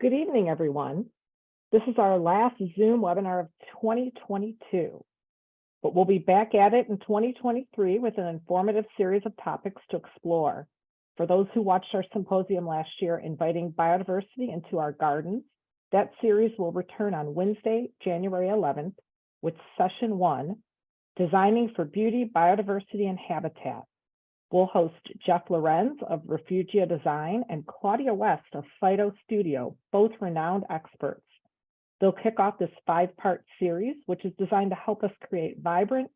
Good evening, everyone. This is our last Zoom webinar of 2022, but we'll be back at it in 2023 with an informative series of topics to explore. For those who watched our symposium last year, inviting biodiversity into our gardens, that series will return on Wednesday, January 11th, with session 1, Designing for Beauty, Biodiversity, and Habitat. We'll host Jeff Lorenz of Refugia Design and Claudia West of Phyto Studio, both renowned experts. They'll kick off this 5-part series, which is designed to help us create vibrant,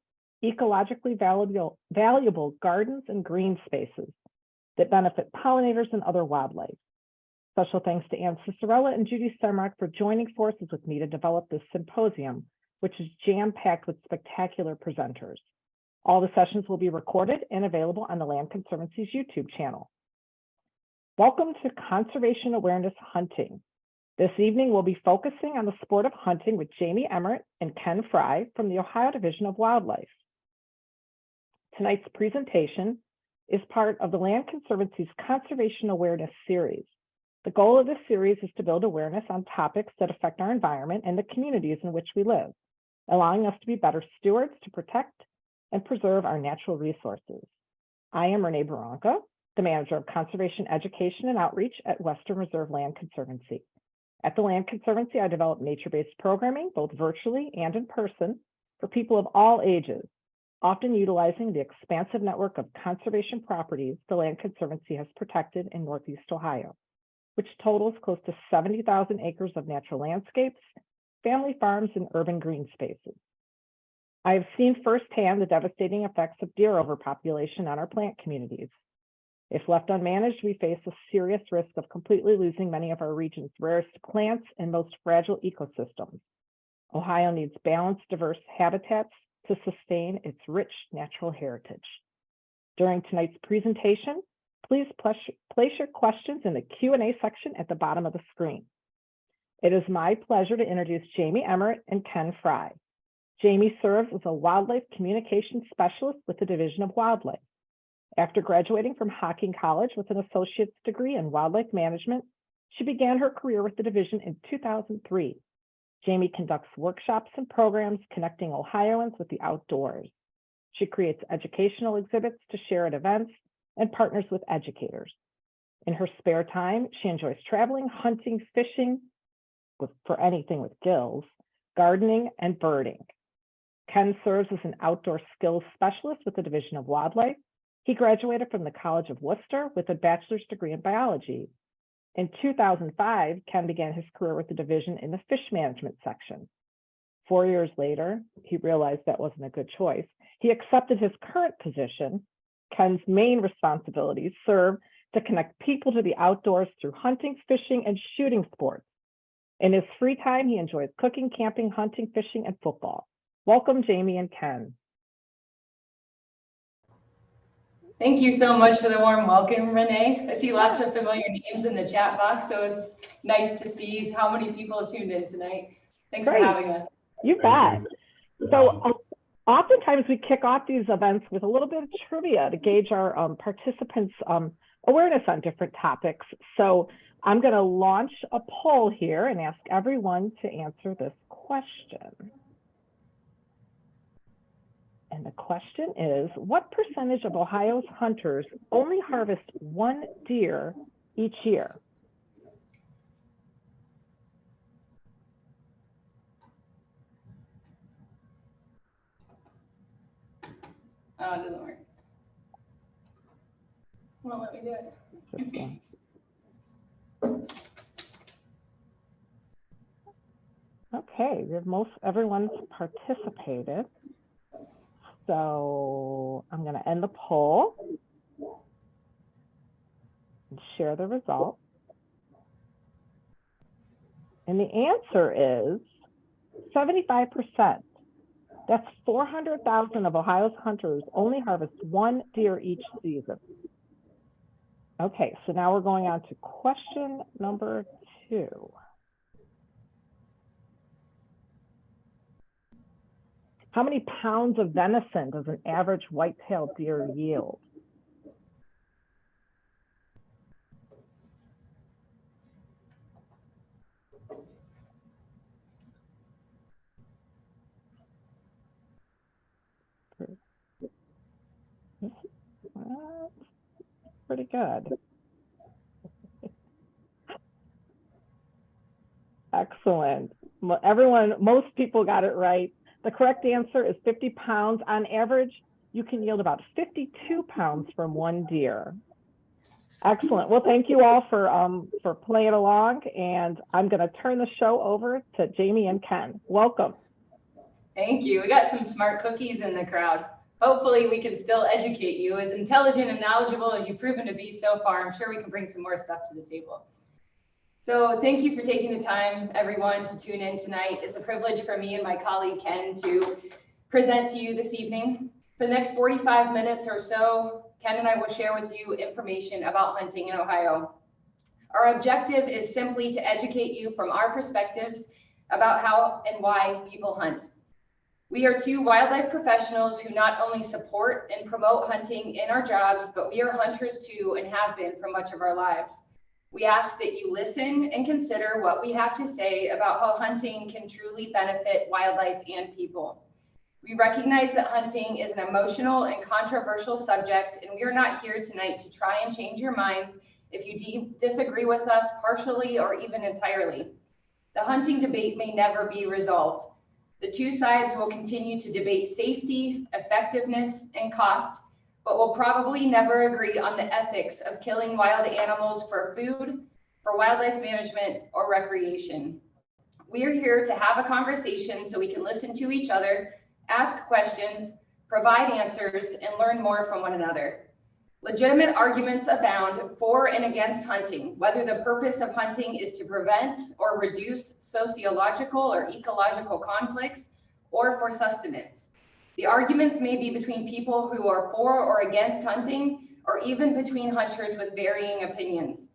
ecologically valuable gardens and green spaces that benefit pollinators and other wildlife. Special thanks to Ann Cicerella and Judy Semrock for joining forces with me to develop this symposium, which is jam-packed with spectacular presenters. All the sessions will be recorded and available on the Land Conservancy's YouTube channel. Welcome to Conservation Awareness Hunting. This evening, we'll be focusing on the sport of hunting with Jamey Emmert and Ken Fry from the Ohio Division of Wildlife. Tonight's presentation is part of the Land Conservancy's Conservation Awareness Series. The goal of this series is to build awareness on topics that affect our environment and the communities in which we live, allowing us to be better stewards to protect and preserve our natural resources. I am Renee Barranca, the Manager of Conservation Education and Outreach at Western Reserve Land Conservancy. At the Land Conservancy, I develop nature-based programming, both virtually and in person, for people of all ages, often utilizing the expansive network of conservation properties the Land Conservancy has protected in Northeast Ohio, which totals close to 70,000 acres of natural landscapes, family farms, and urban green spaces. I have seen firsthand the devastating effects of deer overpopulation on our plant communities. If left unmanaged, we face a serious risk of completely losing many of our region's rarest plants and most fragile ecosystems. Ohio needs balanced, diverse habitats to sustain its rich natural heritage. During tonight's presentation, please place your questions in the Q&A section at the bottom of the screen. It is my pleasure to introduce Jamey Emmert and Ken Fry. Jamey serves as a wildlife communications specialist with the Division of Wildlife. After graduating from Hocking College with an associate's degree in wildlife management, she began her career with the division in 2003. Jamey conducts workshops and programs connecting Ohioans with the outdoors. She creates educational exhibits to share at events and partners with educators. In her spare time, she enjoys traveling, hunting, fishing, for anything with gills, gardening, and birding. Ken serves as an outdoor skills specialist with the Division of Wildlife. He graduated from the College of Worcester with a bachelor's degree in biology. In 2005, Ken began his career with the division in the fish management section. 4 years later, he realized that wasn't a good choice. He accepted his current position. Ken's main responsibilities serve to connect people to the outdoors through hunting, fishing, and shooting sports. In his free time, he enjoys cooking, camping, hunting, fishing, and football. Welcome, Jamey and Ken. Thank you so much for the warm welcome, Renee. I see lots of familiar names in the chat box, so it's nice to see how many people have tuned in tonight. Thanks Great. for having us. You bet. So oftentimes we kick off these events with a little bit of trivia to gauge our participants' awareness on different topics. So I'm going to launch a poll here and ask everyone to answer this question. And the question is, what percentage of Ohio's hunters only harvest one deer each year? Oh, it doesn't work. Won't let me do it. Okay, everyone's participated. So I'm going to end the poll and share the results. And the answer is 75%. That's 400,000 of Ohio's hunters only harvest one deer each season. Okay, so now we're going on to question number 2. How many pounds of venison does an average white-tailed deer yield? pretty good. Excellent. Most people got it right. The correct answer is 50 pounds. On average, you can yield about 52 pounds from one deer. Excellent. Well, thank you all for playing along, and I'm going to turn the show over to Jamey and Ken. Welcome. Thank you. We got some smart cookies in the crowd. Hopefully we can still educate you. As intelligent and knowledgeable as you've proven to be so far, I'm sure we can bring some more stuff to the table. So thank you for taking the time, everyone, to tune in tonight. It's a privilege for me and my colleague Ken to present to you this evening. For the next 45 minutes or so, Ken and I will share with you information about hunting in Ohio. Our objective is simply to educate you from our perspectives about how and why people hunt. We are two wildlife professionals who not only support and promote hunting in our jobs, but we are hunters too and have been for much of our lives. We ask that you listen and consider what we have to say about how hunting can truly benefit wildlife and people. We recognize that hunting is an emotional and controversial subject, and we are not here tonight to try and change your minds if you disagree with us partially or even entirely. The hunting debate may never be resolved. The two sides will continue to debate safety, effectiveness, and cost, but will probably never agree on the ethics of killing wild animals for food, for wildlife management, or recreation. We are here to have a conversation so we can listen to each other, ask questions, provide answers, and learn more from one another. Legitimate arguments abound for and against hunting, whether the purpose of hunting is to prevent or reduce sociological or ecological conflicts, or for sustenance. The arguments may be between people who are for or against hunting, or even between hunters with varying opinions.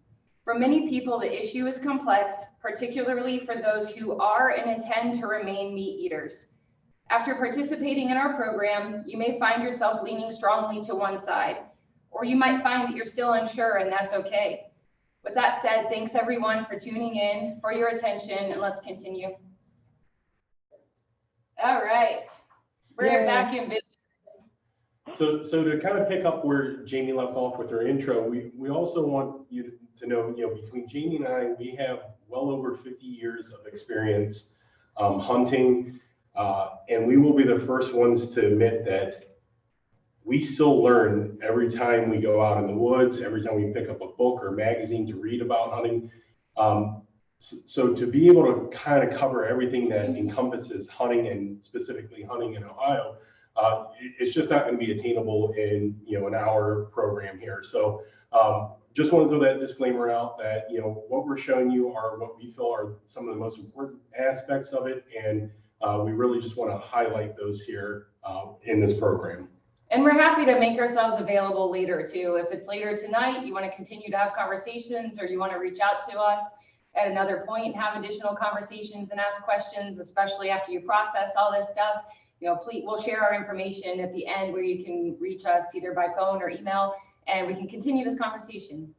For many people, the issue is complex, particularly for those who are and intend to remain meat eaters. After participating in our program, you may find yourself leaning strongly to one side, or you might find that you're still unsure, and that's okay. With that said, thanks everyone for tuning in, for your attention, and let's continue. All right, we're back in business. So to kind of pick up where Jamey left off with her intro, we also want you to know, between Jamey and I, we have well over 50 years of experience hunting, and we will be the first ones to admit that we still learn every time we go out in the woods, every time we pick up a book or magazine to read about hunting. So to be able to kind of cover everything that encompasses hunting, and specifically hunting in Ohio, it's just not going to be attainable in an hour program here. So just want to throw that disclaimer out that what we're showing you are what we feel are some of the most important aspects of it, and we really just want to highlight those here in this program. And we're happy to make ourselves available later too. If it's later tonight, you want to continue to have conversations, or you want to reach out to us at another point, have additional conversations and ask questions, especially after you process all this stuff, please, we'll share our information at the end where you can reach us either by phone or email, and we can continue this conversation.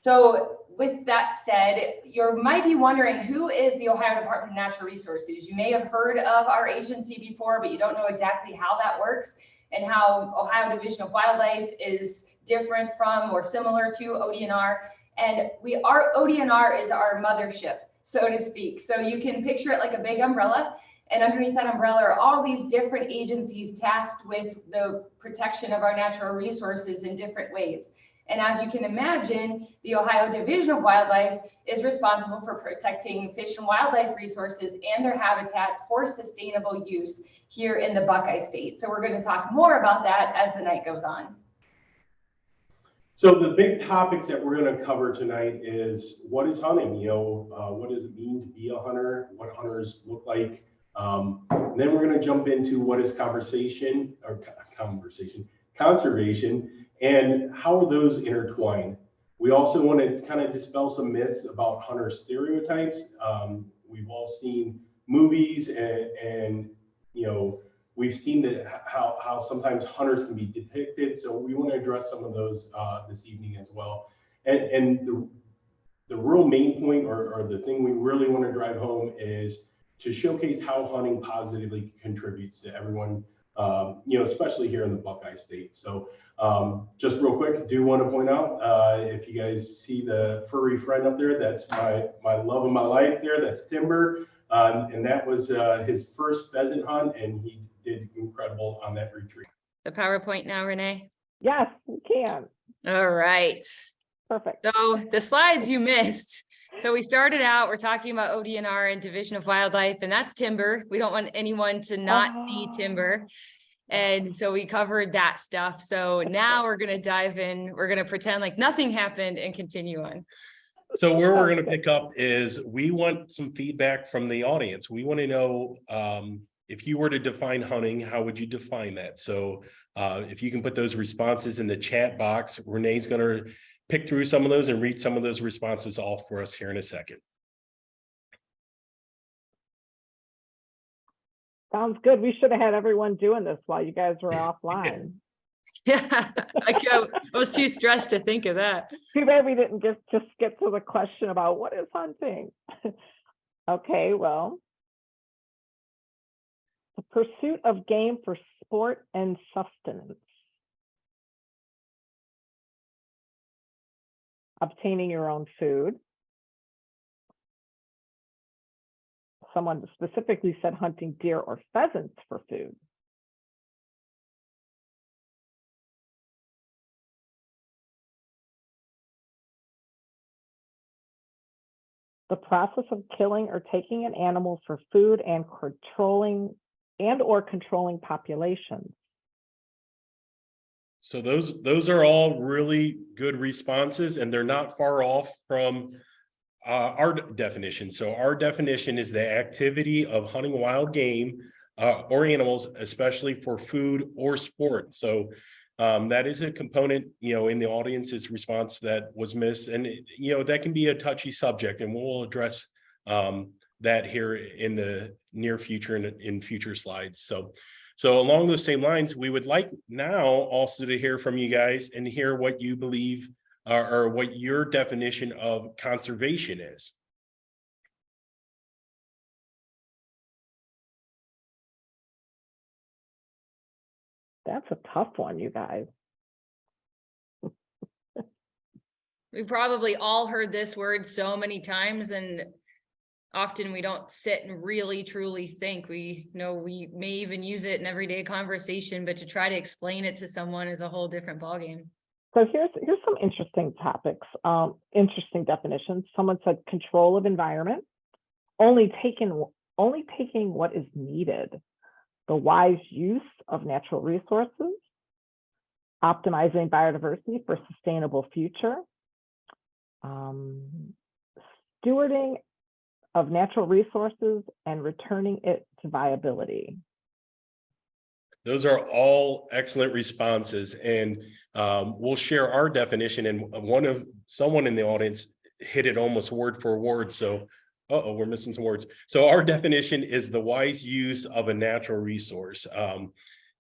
So with that said, you might be wondering, who is the Ohio Department of Natural Resources? You may have heard of our agency before, but you don't know exactly how that works and how Ohio Division of Wildlife is different from or similar to ODNR. And our ODNR is our mothership, so to speak. So you can picture it like a big umbrella, and underneath that umbrella are all these different agencies tasked with the protection of our natural resources in different ways. And as you can imagine, the Ohio Division of Wildlife is responsible for protecting fish and wildlife resources and their habitats for sustainable use here in the Buckeye State. So we're going to talk more about that as the night goes on. So the big topics that we're going to cover tonight is, what is hunting? What does it mean to be a hunter? What hunters look like? And then we're going to jump into what is conservation, and how are those intertwined. We also want to kind of dispel some myths about hunter stereotypes. We've all seen movies, and we've seen that how sometimes hunters can be depicted. So we want to address some of those this evening as well. And the real main point, or the thing we really want to drive home, is to showcase how hunting positively contributes to everyone especially here in the Buckeye State. So just real quick, do want to point out, if you guys see the furry friend up there, that's my love of my life there. That's Timber. And that was his first pheasant hunt, and he did incredible on that retreat. The PowerPoint now, Renee? Yes, we can. All right. Perfect. So the slides you missed. So we started out, we're talking about ODNR and Division of Wildlife, and that's timber. We don't want anyone to not see timber. And so we covered that stuff. So now we're going to dive in. We're going to pretend like nothing happened and continue on. So where we're going to pick up is we want some feedback from the audience. We want to know if you were to define hunting, how would you define that? So if you can put those responses in the chat box, Renee's going to pick through some of those and read some of those responses off for us here in a second. Sounds good. We should have had everyone doing this while you guys were offline. Yeah, I was too stressed to think of that. Too bad we didn't just get to the question about what is hunting. Okay, well, the pursuit of game for sport and sustenance. Obtaining your own food. Someone specifically said hunting deer or pheasants for food. The process of killing or taking an animal for food and or controlling populations. So those are all really good responses, and they're not far off from our definition. So our definition is the activity of hunting wild game or animals, especially for food or sport. So that is a component, in the audience's response that was missed. And, that can be a touchy subject, and we'll address that here in the near future and in future slides. So along those same lines, we would like now also to hear from you guys and hear what you believe or what your definition of conservation is. That's a tough one, you guys. We've probably all heard this word so many times, and often we don't sit and really truly think. We may even use it in everyday conversation, but to try to explain it to someone is a whole different ballgame. So here's some interesting topics, interesting definitions. Someone said control of environment, only taking what is needed, the wise use of natural resources, optimizing biodiversity for sustainable future, stewarding of natural resources and returning it to viability. Those are all excellent responses, and we'll share our definition. And someone in the audience hit it almost word for word. So, we're missing some words. So our definition is the wise use of a natural resource.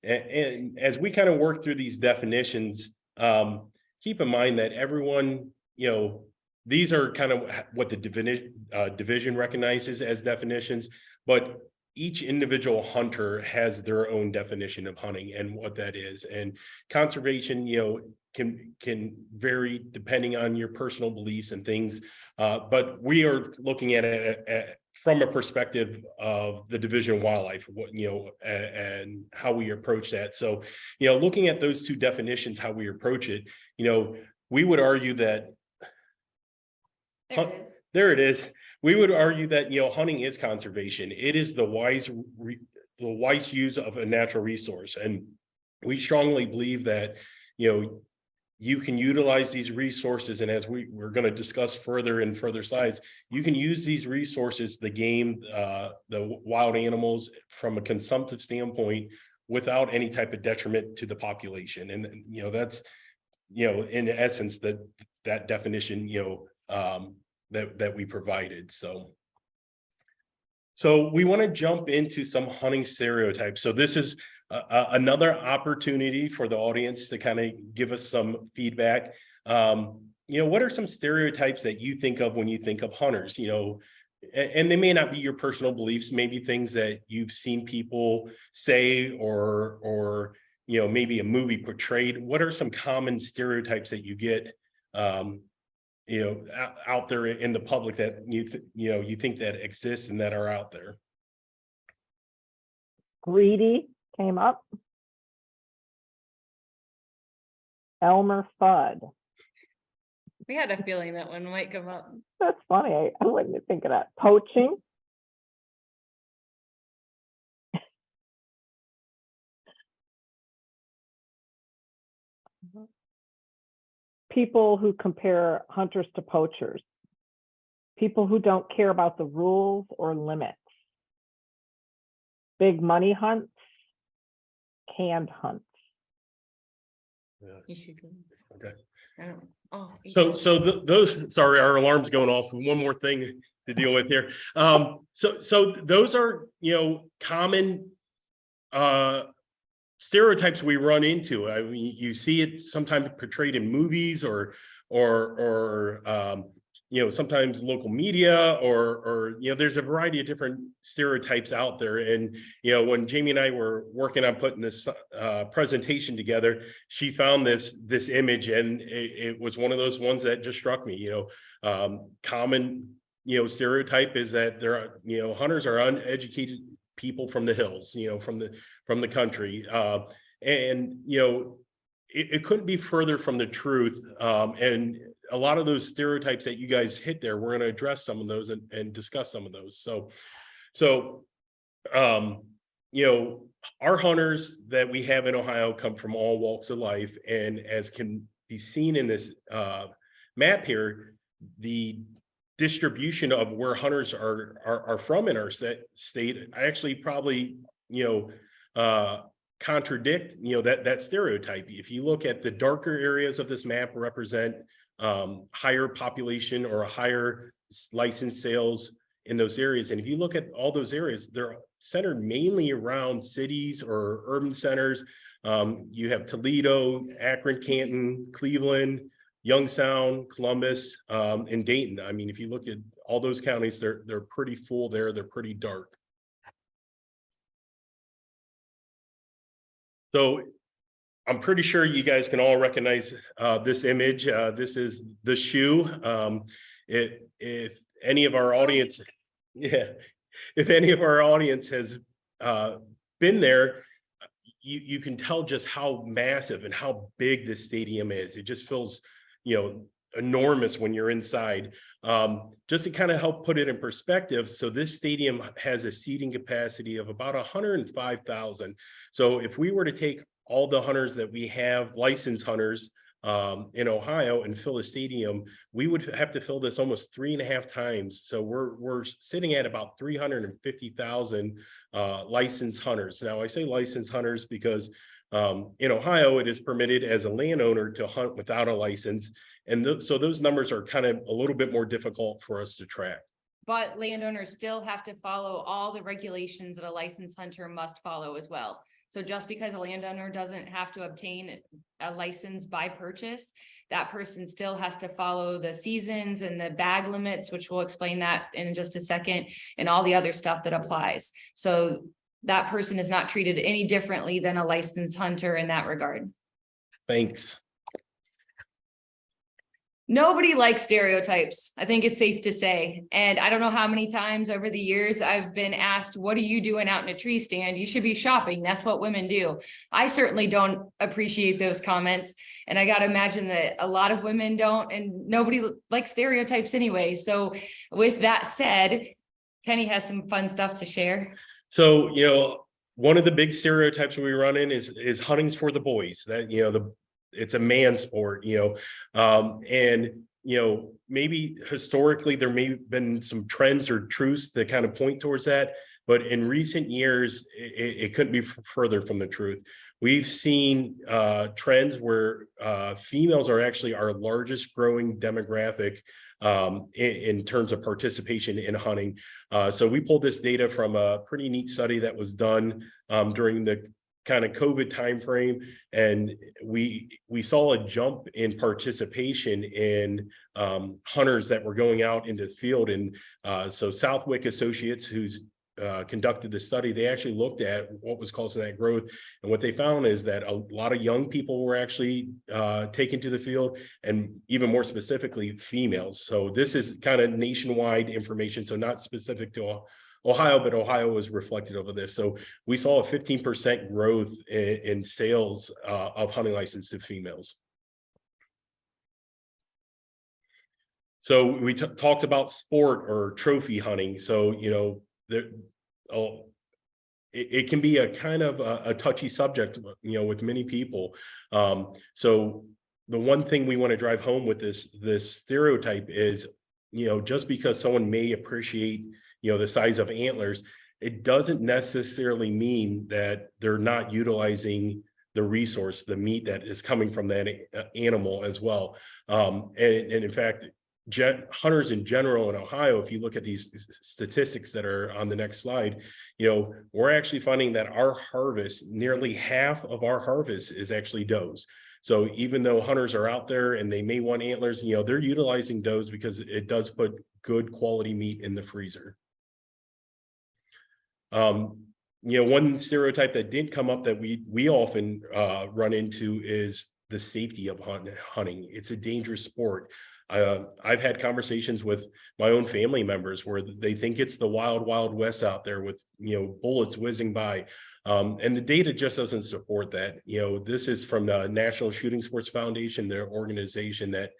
And as we kind of work through these definitions, keep in mind that everyone, these are kind of what the division recognizes as definitions, but each individual hunter has their own definition of hunting and what that is. And conservation, can vary depending on your personal beliefs and things. But we are looking at it from a perspective of the Division of Wildlife, and how we approach that. So, looking at those two definitions, how we approach it, we would argue that there it is. We would argue that, hunting is conservation. It is the wise use of a natural resource. And we strongly believe that, you can utilize these resources. And as we're going to discuss further in further slides, you can use these resources, the game, the wild animals, from a consumptive standpoint without any type of detriment to the population. And, that's, in essence, that definition, that we provided. So we want to jump into some hunting stereotypes. So this is another opportunity for the audience to kind of give us some feedback. What are some stereotypes that you think of when you think of hunters? and they may not be your personal beliefs, maybe things that you've seen people say or maybe a movie portrayed. What are some common stereotypes that you get out there in the public that you think that exist and that are out there? Greedy came up. Elmer Fudd. We had a feeling that one might come up. That's funny. I wouldn't think of that. Poaching. People who compare hunters to poachers. People who don't care about the rules or limits. Big money hunts. Canned hunts. You should go. Okay. I don't. Oh. Those, sorry, our alarm's going off. One more thing to deal with here. So those are, common stereotypes we run into. I mean, you see it sometimes portrayed in movies or sometimes local media or there's a variety of different stereotypes out there. And, when Jamey and I were working on putting this presentation together, she found this image, and it was one of those ones that just struck me. Common, stereotype is that there are, hunters are uneducated people from the hills, from the country. And, it couldn't be further from the truth. And a lot of those stereotypes that you guys hit there, we're going to address some of those and discuss some of those. So, our hunters that we have in Ohio come from all walks of life. And as can be seen in this map here, the distribution of where hunters are from in our state, I actually probably, contradict, that stereotype. If you look at the darker areas of this map represent higher population or a higher license sales in those areas. And if you look at all those areas, they're centered mainly around cities or urban centers. You have Toledo, Akron, Canton, Cleveland, Youngstown, Columbus, and Dayton. I mean, if you look at all those counties, they're pretty full there. They're pretty dark. So I'm pretty sure you guys can all recognize this image. This is the shoe. If any of our audience, if any of our audience has been there, you can tell just how massive and how big this stadium is. It just feels, enormous when you're inside. Just to kind of help put it in perspective, so this stadium has a seating capacity of about 105,000. So if we were to take all the hunters that we have, licensed hunters in Ohio, and fill a stadium, we would have to fill this almost 3.5 times. So we're sitting at about 350,000 licensed hunters. Now I say licensed hunters because in Ohio, it is permitted as a landowner to hunt without a license. And so those numbers are kind of a little bit more difficult for us to track. But landowners still have to follow all the regulations that a licensed hunter must follow as well. So just because a landowner doesn't have to obtain a license by purchase, that person still has to follow the seasons and the bag limits, which we'll explain that in just a second, and all the other stuff that applies. So that person is not treated any differently than a licensed hunter in that regard. Thanks. Nobody likes stereotypes. I think it's safe to say. And I don't know how many times over the years I've been asked, what are you doing out in a tree stand? You should be shopping. That's what women do. I certainly don't appreciate those comments. And I got to imagine that a lot of women don't, and nobody likes stereotypes anyway. So with that said, Kenny has some fun stuff to share. So, one of the big stereotypes we run in is hunting's for the boys. That, it's a man sport, and, maybe historically there may have been some trends or truths that kind of point towards that. But in recent years, it couldn't be further from the truth. We've seen trends where females are actually our largest growing demographic in terms of participation in hunting. So we pulled this data from a pretty neat study that was done during the kind of COVID timeframe, and we saw a jump in participation in hunters that were going out into the field. And so Southwick Associates, who's conducted the study, they actually looked at what was causing that growth, and what they found is that a lot of young people were actually taken to the field, and even more specifically females. So this is kind of nationwide information, so not specific to Ohio, but Ohio was reflected over this. So we saw a 15% growth in sales of hunting license to females. So we talked about sport or trophy hunting. So, you know, it can be a kind of a touchy subject, you know, with many people. So the one thing we want to drive home with this stereotype is, you know, just because someone may appreciate, you know, the size of antlers, it doesn't necessarily mean that they're not utilizing the resource, the meat that is coming from that animal as well. And in fact, hunters in general in Ohio, if you look at these statistics that are on the next slide, you know, we're actually finding that our harvest, nearly half of our harvest is actually does. So even though hunters are out there and they may want antlers, you know, they're utilizing does because it does put good quality meat in the freezer. You know, one stereotype that did come up that we often run into is the safety of hunting. It's a dangerous sport. I've had conversations with my own family members where they think it's the wild, wild west out there with, you know, bullets whizzing by. And the data just doesn't support that. You know, this is from the National Shooting Sports Foundation, their organization that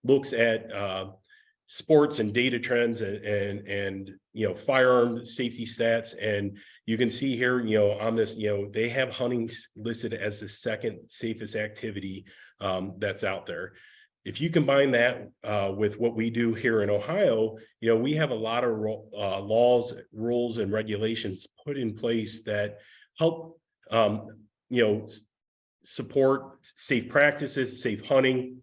looks at sports and data trends and you know, firearm safety stats. And you can see here, you know, on this, you know, they have hunting listed as the second safest activity that's out there. If you combine that with what we do here in Ohio, you know, we have a lot of laws, rules, and regulations put in place that help, you know, support safe practices, safe hunting.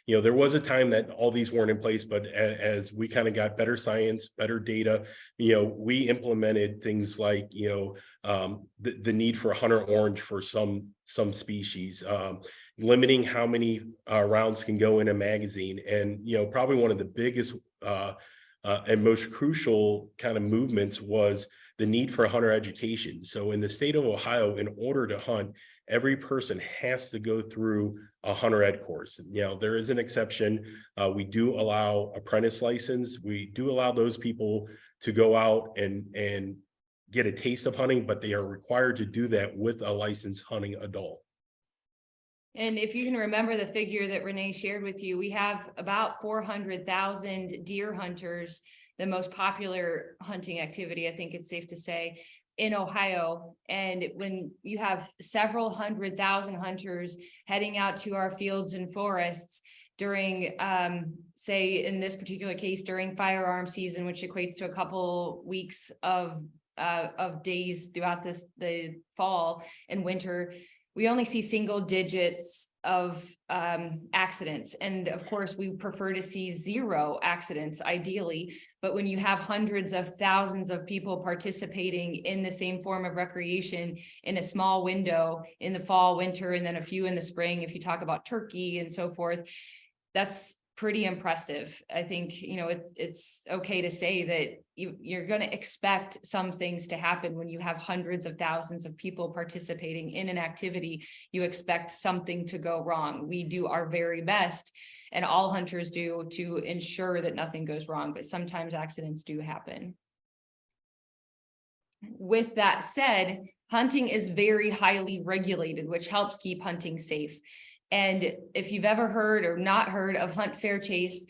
You know, there was a time that all these weren't in place, but as we kind of got better science, better data, you know, we implemented things like, you know, the need for a hunter orange for some species, limiting how many rounds can go in a magazine. And, you know, probably one of the biggest and most crucial kind of movements was the need for hunter education. So in the state of Ohio, in order to hunt, every person has to go through a hunter ed course. You know, there is an exception. We do allow apprentice license. We do allow those people to go out and get a taste of hunting, but they are required to do that with a licensed hunting adult. And if you can remember the figure that Renee shared with you, we have about 400,000 deer hunters, the most popular hunting activity, I think it's safe to say, in Ohio. And when you have several 100,000 hunters heading out to our fields and forests during, say in this particular case, during firearm season, which equates to a couple weeks of days throughout the fall and winter, we only see single digits of accidents. And of course, we prefer to see 0 accidents ideally. But when you have hundreds of thousands of people participating in the same form of recreation in a small window in the fall, winter, and then a few in the spring, if you talk about turkey and so forth, that's pretty impressive. I think, you know, it's okay to say that you're going to expect some things to happen when you have hundreds of thousands of people participating in an activity. You expect something to go wrong. We do our very best, and all hunters do, to ensure that nothing goes wrong, but sometimes accidents do happen. With that said, hunting is very highly regulated, which helps keep hunting safe. And if you've ever heard or not heard of Hunt Fair Chase,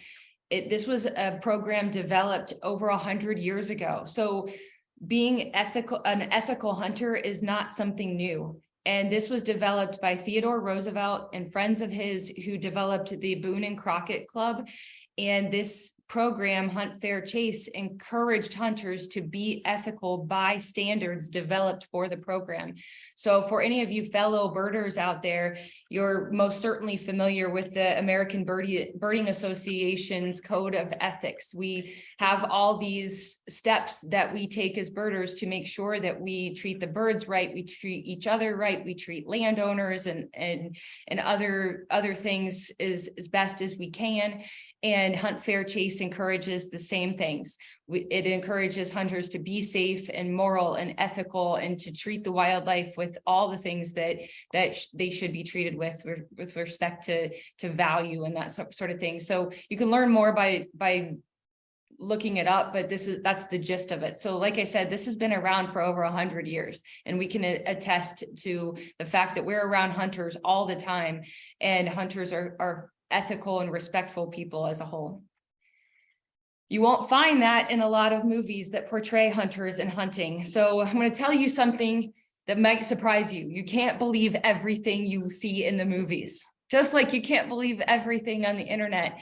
this was a program developed over 100 years ago. So being an ethical hunter is not something new. And this was developed by Theodore Roosevelt and friends of his who developed the Boone and Crockett Club. And this program, Hunt, Fair, Chase, encouraged hunters to be ethical by standards developed for the program. So for any of you fellow birders out there, you're most certainly familiar with the American Birding Association's Code of Ethics. We have all these steps that we take as birders to make sure that we treat the birds right, we treat each other right, we treat landowners and other things as best as we can. And Hunt, Fair, Chase encourages the same things. It encourages hunters to be safe and moral and ethical, and to treat the wildlife with all the things that they should be treated with respect to value and that sort of thing. So you can learn more by looking it up, but that's the gist of it. So like I said, this has been around for over 100 years, and we can attest to the fact that we're around hunters all the time, and hunters are ethical and respectful people as a whole. You won't find that in a lot of movies that portray hunters and hunting. So I'm going to tell you something that might surprise you. You can't believe everything you see in the movies, just like you can't believe everything on the internet.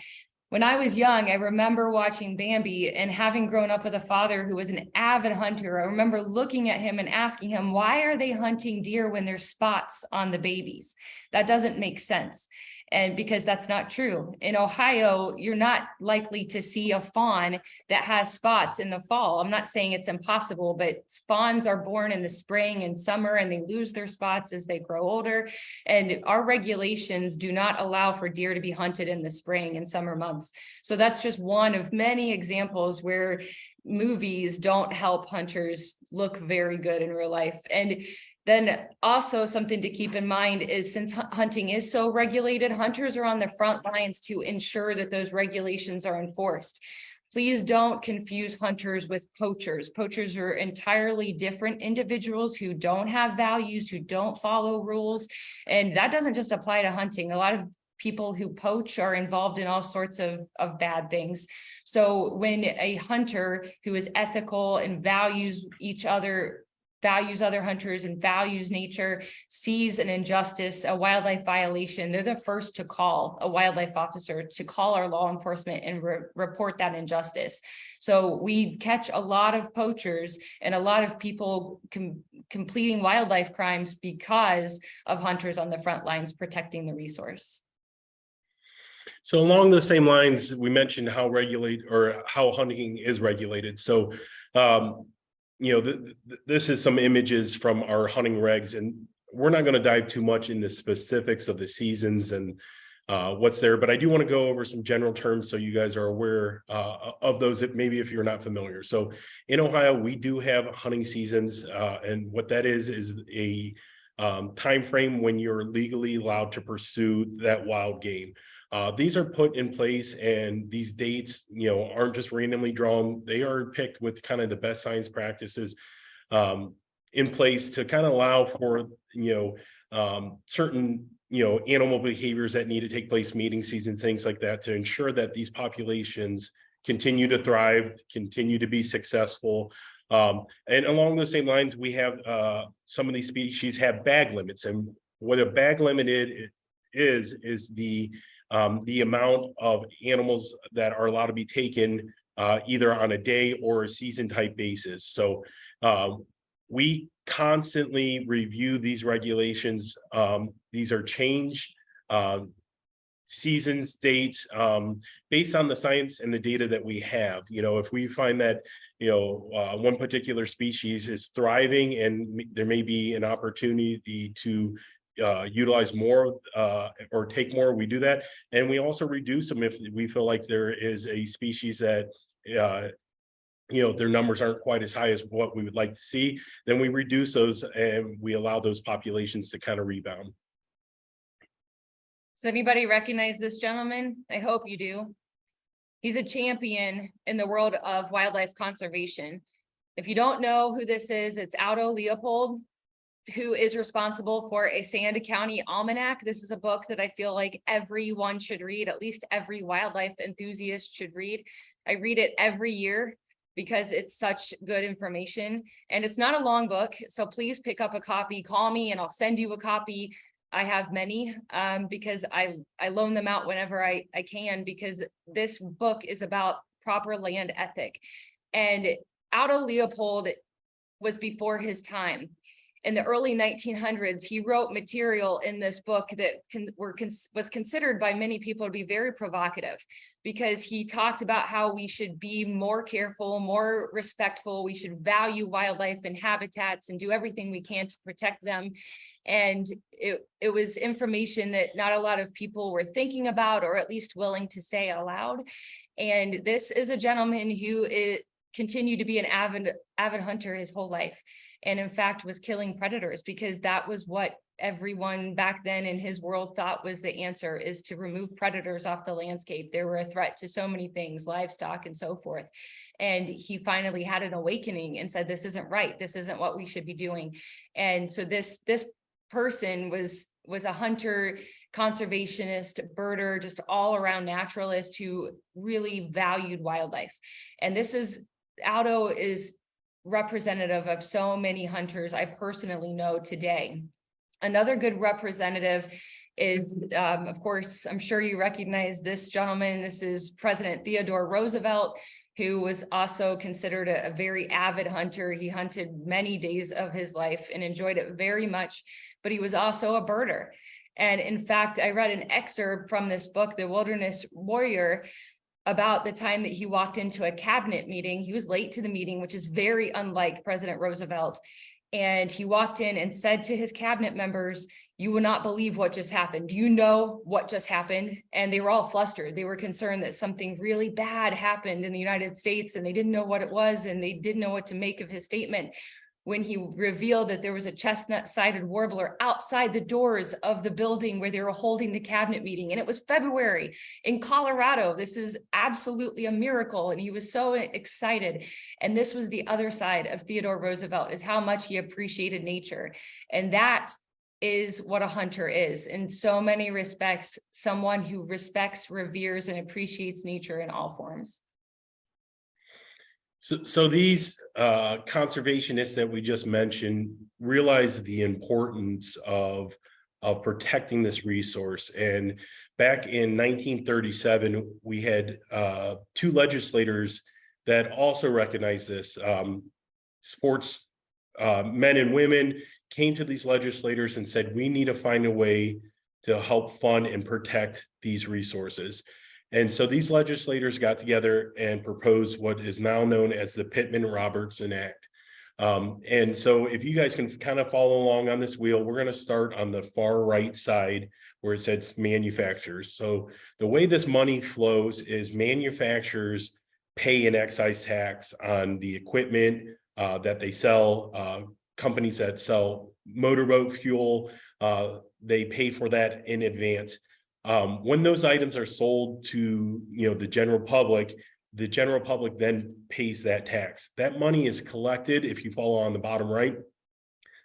When I was young, I remember watching Bambi, and having grown up with a father who was an avid hunter, I remember looking at him and asking him, why are they hunting deer when there's spots on the babies? That doesn't make sense. And because that's not true. In Ohio, you're not likely to see a fawn that has spots in the fall. I'm not saying it's impossible, but fawns are born in the spring and summer, and they lose their spots as they grow older. And our regulations do not allow for deer to be hunted in the spring and summer months. So that's just one of many examples where movies don't help hunters look very good in real life. And then also something to keep in mind is, since hunting is so regulated, hunters are on the front lines to ensure that those regulations are enforced. Please don't confuse hunters with poachers. Poachers are entirely different individuals who don't have values, who don't follow rules. And that doesn't just apply to hunting. A lot of people who poach are involved in all sorts of bad things. So when a hunter who is ethical and values other hunters and values nature, sees an injustice, a wildlife violation, they're the first to call a wildlife officer, to call our law enforcement and report that injustice. So we catch a lot of poachers and a lot of people completing wildlife crimes because of hunters on the front lines protecting the resource. So along the same lines, we mentioned how hunting is regulated. So this is some images from our hunting regs, and we're not going to dive too much into specifics of the seasons and what's there, but I do want to go over some general terms so you guys are aware of those, maybe if you're not familiar. So in Ohio, we do have hunting seasons, and what that is a time frame when you're legally allowed to pursue that wild game. These are put in place, and these dates, aren't just randomly drawn. They are picked with kind of the best science practices in place to kind of allow for, certain, animal behaviors that need to take place, mating season, things like that, to ensure that these populations continue to thrive, continue to be successful. And along the same lines, we have some of these species have bag limits, and what a bag limit is the amount of animals that are allowed to be taken either on a day or a season type basis. So we constantly review these regulations. These are changed seasons, dates, based on the science and the data that we have. If we find that one particular species is thriving and there may be an opportunity to utilize more or take more, we do that. And we also reduce them if we feel like there is a species that their numbers aren't quite as high as what we would like to see, then we reduce those and we allow those populations to kind of rebound. Does anybody recognize this gentleman? I hope you do. He's a champion in the world of wildlife conservation. If you don't know who this is, it's Aldo Leopold, who is responsible for a Sand County Almanac. This is a book that I feel like everyone should read, at least every wildlife enthusiast should read. I read it every year because it's such good information, and it's not a long book. So please pick up a copy, call me and I'll send you a copy. I have many because I loan them out whenever I can, because this book is about proper land ethic. And Otto Leopold was before his time. In the early 1900s, he wrote material in this book that was considered by many people to be very provocative, because he talked about how we should be more careful, more respectful. We should value wildlife and habitats and do everything we can to protect them. And it was information that not a lot of people were thinking about, or at least willing to say aloud. And this is a gentleman who continued to be an avid hunter his whole life. And in fact, was killing predators, because that was what everyone back then in his world thought was the answer, is to remove predators off the landscape. They were a threat to so many things, livestock and so forth. And he finally had an awakening and said, this isn't right. This isn't what we should be doing. And so this person was a hunter, conservationist, birder, just all around naturalist who really valued wildlife. And Otto is representative of so many hunters I personally know today. Another good representative is, of course, I'm sure you recognize this gentleman. This is President Theodore Roosevelt, who was also considered a very avid hunter. He hunted many days of his life and enjoyed it very much, but he was also a birder. And in fact, I read an excerpt from this book, The Wilderness Warrior, about the time that he walked into a cabinet meeting. He was late to the meeting, which is very unlike President Roosevelt. And he walked in and said to his cabinet members, "You will not believe what just happened. Do you know what just happened?" And they were all flustered. They were concerned that something really bad happened in the United States, and they didn't know what it was, and they didn't know what to make of his statement, when he revealed that there was a chestnut-sided warbler outside the doors of the building where they were holding the cabinet meeting. And it was February in Colorado. This is absolutely a miracle. And he was so excited. And this was the other side of Theodore Roosevelt, is how much he appreciated nature. And that is what a hunter is, in so many respects, someone who respects, reveres, and appreciates nature in all forms. So these conservationists that we just mentioned realize the importance of protecting this resource. And back in 1937, we had two legislators that also recognized this. Sports men and women came to these legislators and said, we need to find a way to help fund and protect these resources. And so these legislators got together and proposed what is now known as the Pittman-Robertson Act. And so if you guys can kind of follow along on this wheel, we're going to start on the far right side where it says manufacturers. So the way this money flows is manufacturers pay an excise tax on the equipment that they sell. Companies that sell motorboat fuel, they pay for that in advance. When those items are sold to the general public then pays that tax. That money is collected, if you follow on the bottom right,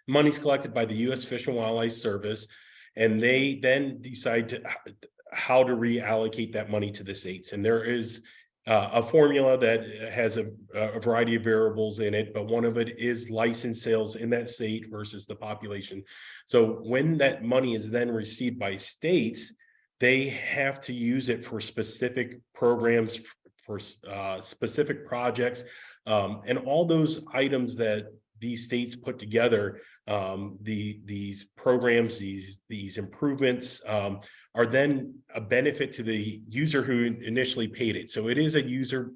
money's collected by the U.S. Fish and Wildlife Service, and they then decide how to reallocate that money to the states. And there is a formula that has a variety of variables in it, but one of it is license sales in that state versus the population. So when that money is then received by states, they have to use it for specific programs, for specific projects, and all those items that these states put together, these programs, these improvements, are then a benefit to the user who initially paid it. So it is a user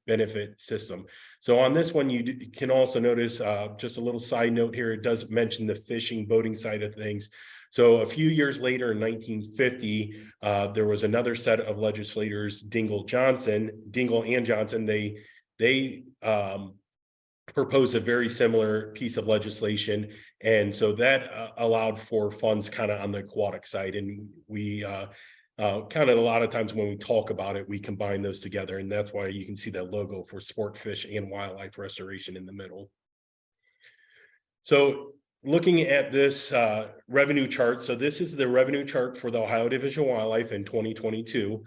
benefit system. So on this one, you can also notice, just a little side note here, it does mention the fishing, boating side of things. So a few years later, in 1950, there was another set of legislators, Dingell and Johnson. They proposed a very similar piece of legislation, and so that allowed for funds kind of on the aquatic side. And we kind of a lot of times when we talk about it, we combine those together, and that's why you can see that logo for sport, fish, and wildlife restoration in the middle. So looking at this revenue chart, so this is the revenue chart for the Ohio Division of Wildlife in 2022.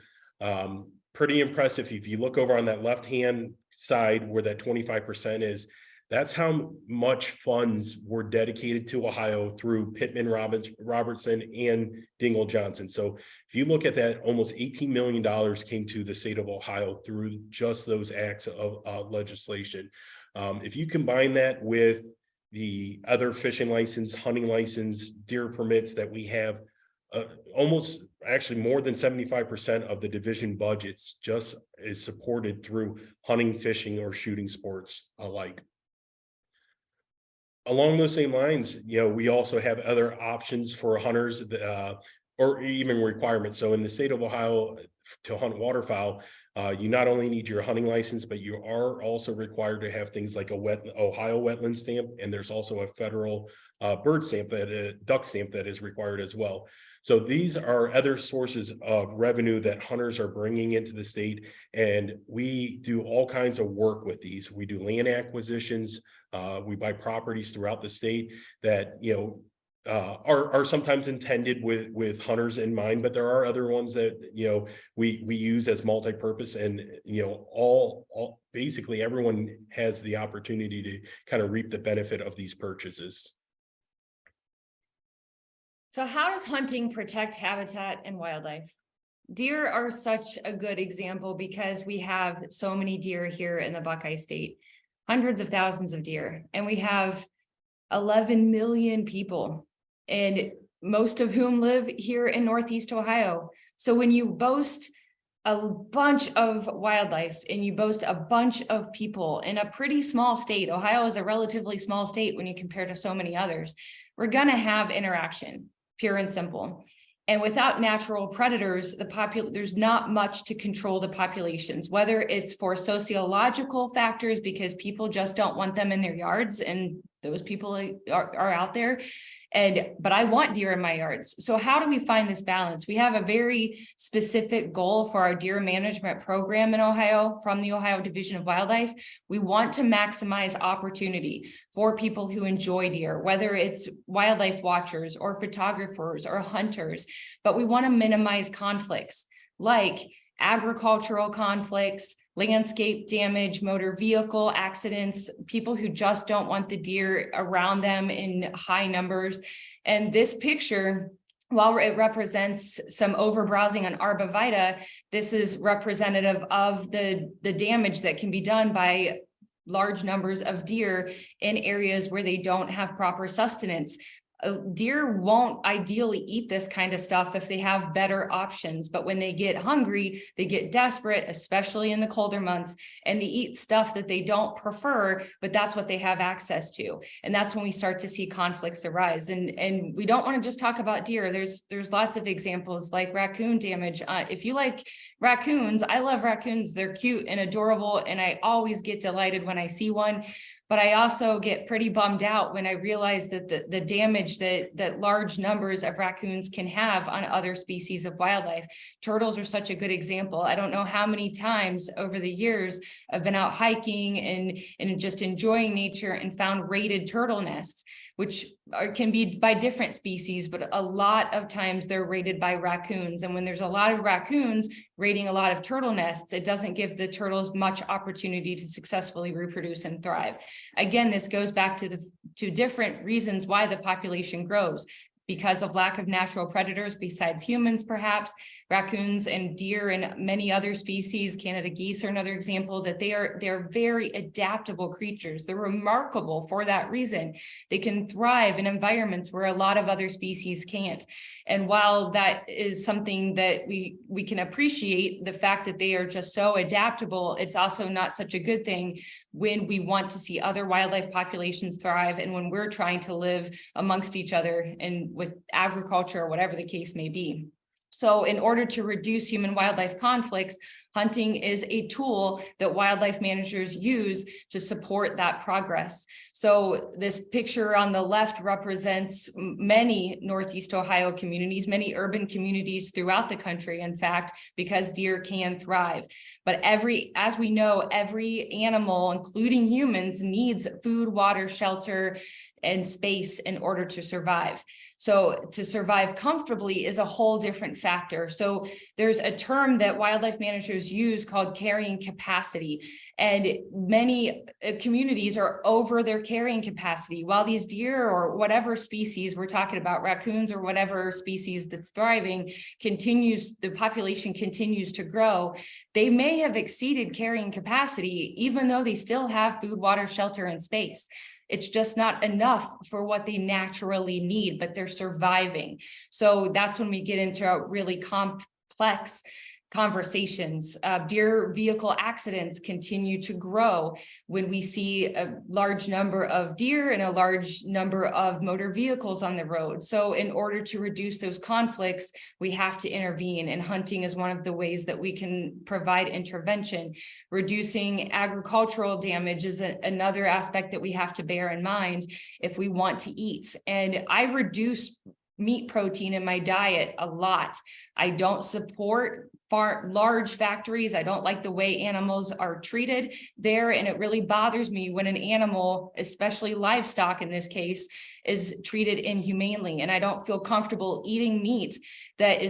Pretty impressive. If you look over on that left-hand side where that 25% is, That's how much funds were dedicated to Ohio through Pittman Robertson and Dingell Johnson. So if you look at that, almost $18 million came to the state of Ohio through just those acts of legislation. If you combine that with the other fishing license, hunting license, deer permits that we have, almost actually more than 75% of the division budgets just is supported through hunting, fishing, or shooting sports alike. Along those same lines, we also have other options for hunters, or even requirements. So in the state of Ohio, to hunt waterfowl, you not only need your hunting license, but you are also required to have things like a Ohio wetland stamp, and there's also a federal bird stamp, duck stamp, that is required as well. So these are other sources of revenue that hunters are bringing into the state, and we do all kinds of work with these. We do land acquisitions, we buy properties throughout the state that are sometimes intended with hunters in mind, but there are other ones that we use as multi-purpose, and all basically everyone has the opportunity to kind of reap the benefit of these purchases. So how does hunting protect habitat and wildlife? Deer are such a good example because we have so many deer here in the Buckeye State, hundreds of thousands of deer, and we have 11 million people, and most of whom live here in Northeast Ohio. So when you boast a bunch of wildlife and you boast a bunch of people in a pretty small state, Ohio is a relatively small state when you compare to so many others, we're going to have interaction, pure and simple. And without natural predators, there's not much to control the populations, whether it's for sociological factors because people just don't want them in their yards, and those people are out there. But I want deer in my yards. So how do we find this balance? We have a very specific goal for our deer management program in Ohio from the Ohio Division of Wildlife. We want to maximize opportunity for people who enjoy deer, whether it's wildlife watchers or photographers or hunters, but we want to minimize conflicts like agricultural conflicts, landscape damage, motor vehicle accidents, people who just don't want the deer around them in high numbers. And this picture, while it represents some overbrowsing on Arbovita, this is representative of the damage that can be done by large numbers of deer in areas where they don't have proper sustenance. Deer won't ideally eat this kind of stuff if they have better options, but when they get hungry, they get desperate, especially in the colder months, and they eat stuff that they don't prefer, but that's what they have access to. And that's when we start to see conflicts arise. And we don't want to just talk about deer. There's lots of examples like raccoon damage. If you like raccoons, I love raccoons. They're cute and adorable, and I always get delighted when I see one. But I also get pretty bummed out when I realize that the damage that large numbers of raccoons can have on other species of wildlife. Turtles are such a good example. I don't know how many times over the years I've been out hiking and just enjoying nature and found raided turtle nests, which can be by different species, but a lot of times they're raided by raccoons. And when there's a lot of raccoons raiding a lot of turtle nests, it doesn't give the turtles much opportunity to successfully reproduce and thrive. Again, this goes back to different reasons why the population grows. Because of lack of natural predators besides humans, perhaps, raccoons and deer and many other species, Canada geese are another example, that they're very adaptable creatures. They're remarkable for that reason. They can thrive in environments where a lot of other species can't. And while that is something that we can appreciate, the fact that they are just so adaptable, it's also not such a good thing when we want to see other wildlife populations thrive and when we're trying to live amongst each other and with agriculture or whatever the case may be. So in order to reduce human wildlife conflicts, hunting is a tool that wildlife managers use to support that progress. So this picture on the left represents many Northeast Ohio communities, many urban communities throughout the country, in fact, because deer can thrive. But as we know, every animal, including humans, needs food, water, shelter, and space in order to survive. So to survive comfortably is a whole different factor. So there's a term that wildlife managers use called carrying capacity, and many communities are over their carrying capacity. While these deer or whatever species we're talking about, raccoons or whatever species that's thriving, the population continues to grow, they may have exceeded carrying capacity, even though they still have food, water, shelter, and space. It's just not enough for what they naturally need, but they're surviving. So that's when we get into really complex conversations. Deer vehicle accidents continue to grow when we see a large number of deer and a large number of motor vehicles on the road. So in order to reduce those conflicts, we have to intervene, and hunting is one of the ways that we can provide intervention. Reducing agricultural damage is another aspect that we have to bear in mind if we want to eat. And I reduce meat protein in my diet a lot. I don't support large factories. I don't like the way animals are treated there. And it really bothers me when an animal, especially livestock in this case, is treated inhumanely. And I don't feel comfortable eating meat that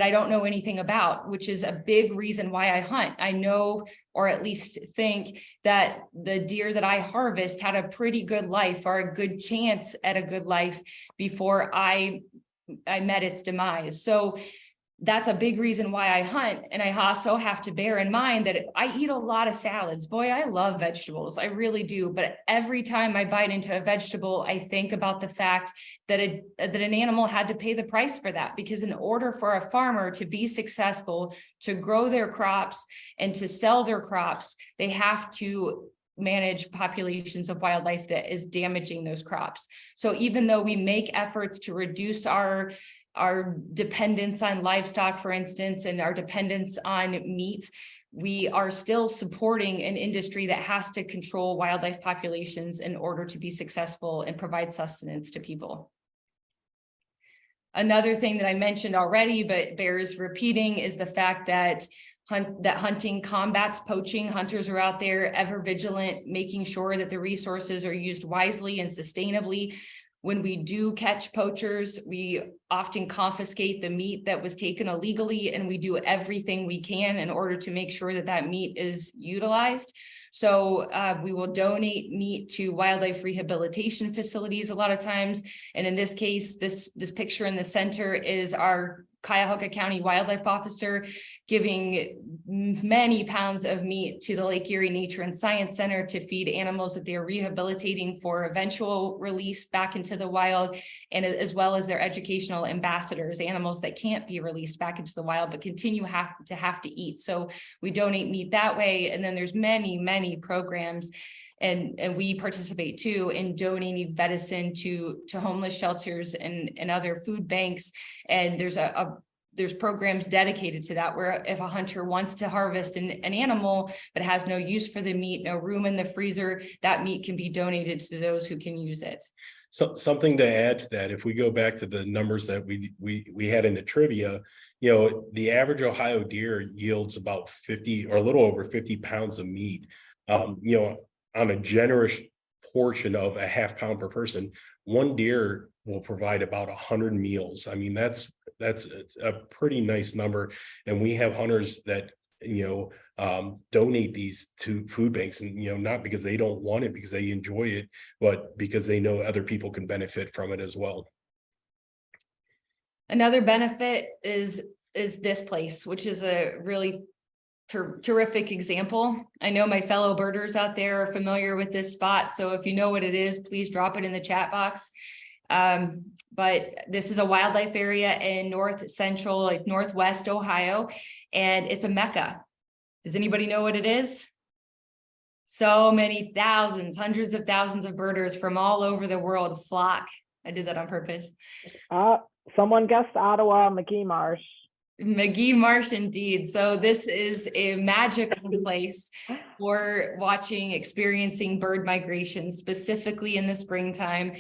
I don't know anything about, which is a big reason why I hunt. I know, or at least think, that the deer that I harvest had a pretty good life, or a good chance at a good life, before I met its demise. So that's a big reason why I hunt. And I also have to bear in mind that I eat a lot of salads. Boy, I love vegetables. I really do. But every time I bite into a vegetable, I think about the fact that an animal had to pay the price for that. Because in order for a farmer to be successful, to grow their crops and to sell their crops, they have to manage populations of wildlife that is damaging those crops. So even though we make efforts to reduce our dependence on livestock, for instance, and our dependence on meat, we are still supporting an industry that has to control wildlife populations in order to be successful and provide sustenance to people. Another thing that I mentioned already, but bears repeating, is the fact that hunting combats poaching. Hunters are out there ever vigilant, making sure that the resources are used wisely and sustainably. When we do catch poachers, we often confiscate the meat that was taken illegally, and we do everything we can in order to make sure that that meat is utilized. So we will donate meat to wildlife rehabilitation facilities a lot of times. And in this case, this picture in the center is our Cuyahoga County wildlife officer giving many pounds of meat to the Lake Erie Nature and Science Center to feed animals that they are rehabilitating for eventual release back into the wild, and as well as their educational ambassadors, animals that can't be released back into the wild but continue to have to eat. So we donate meat that way. And then there's many programs, and we participate too in donating venison to homeless shelters and other food banks. And there's programs dedicated to that, where if a hunter wants to harvest an animal but has no use for the meat, no room in the freezer, that meat can be donated to those who can use it. So something to add to that, if we go back to the numbers that we had in the trivia, the average Ohio deer yields about 50 or a little over 50 pounds of meat. On a generous portion of a half pound per person, one deer will provide about 100 meals. I mean, that's a pretty nice number. And we have hunters that, donate these to food banks, and, not because they don't want it, because they enjoy it, but because they know other people can benefit from it as well. Another benefit is this place, which is a really terrific example. I know my fellow birders out there are familiar with this spot. So if you know what it is, please drop it in the chat box. But this is a wildlife area in northwest Ohio, and it's a mecca. Does anybody know what it is? So many thousands, hundreds of thousands of birders from all over the world flock. I did that on purpose. Someone guessed Ottawa, McGee Marsh. McGee Marsh, indeed. So this is a magical place for experiencing bird migration, specifically in the springtime.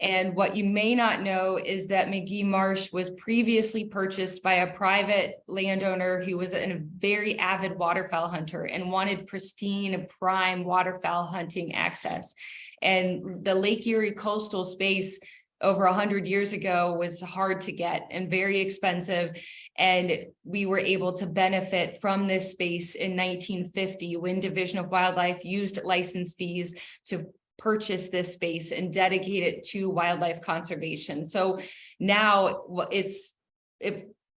And what you may not know is that McGee Marsh was previously purchased by a private landowner who was a very avid waterfowl hunter and wanted pristine, prime waterfowl hunting access. And the Lake Erie coastal space over 100 years ago was hard to get and very expensive. And we were able to benefit from this space in 1950 when Division of Wildlife used license fees to purchase this space and dedicate it to wildlife conservation. So now it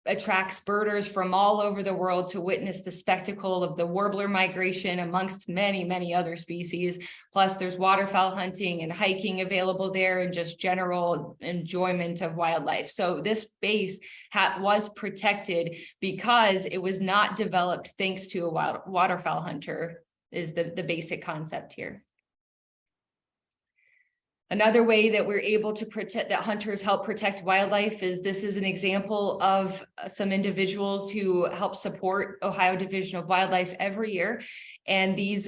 attracts birders from all over the world to witness the spectacle of the warbler migration amongst many, many other species. Plus there's waterfowl hunting and hiking available there and just general enjoyment of wildlife. So this space was protected because it was not developed thanks to a waterfowl hunter is the basic concept here. Another way that we're able to protect, that hunters help protect wildlife is this is an example of some individuals who help support Ohio Division of Wildlife every year. And these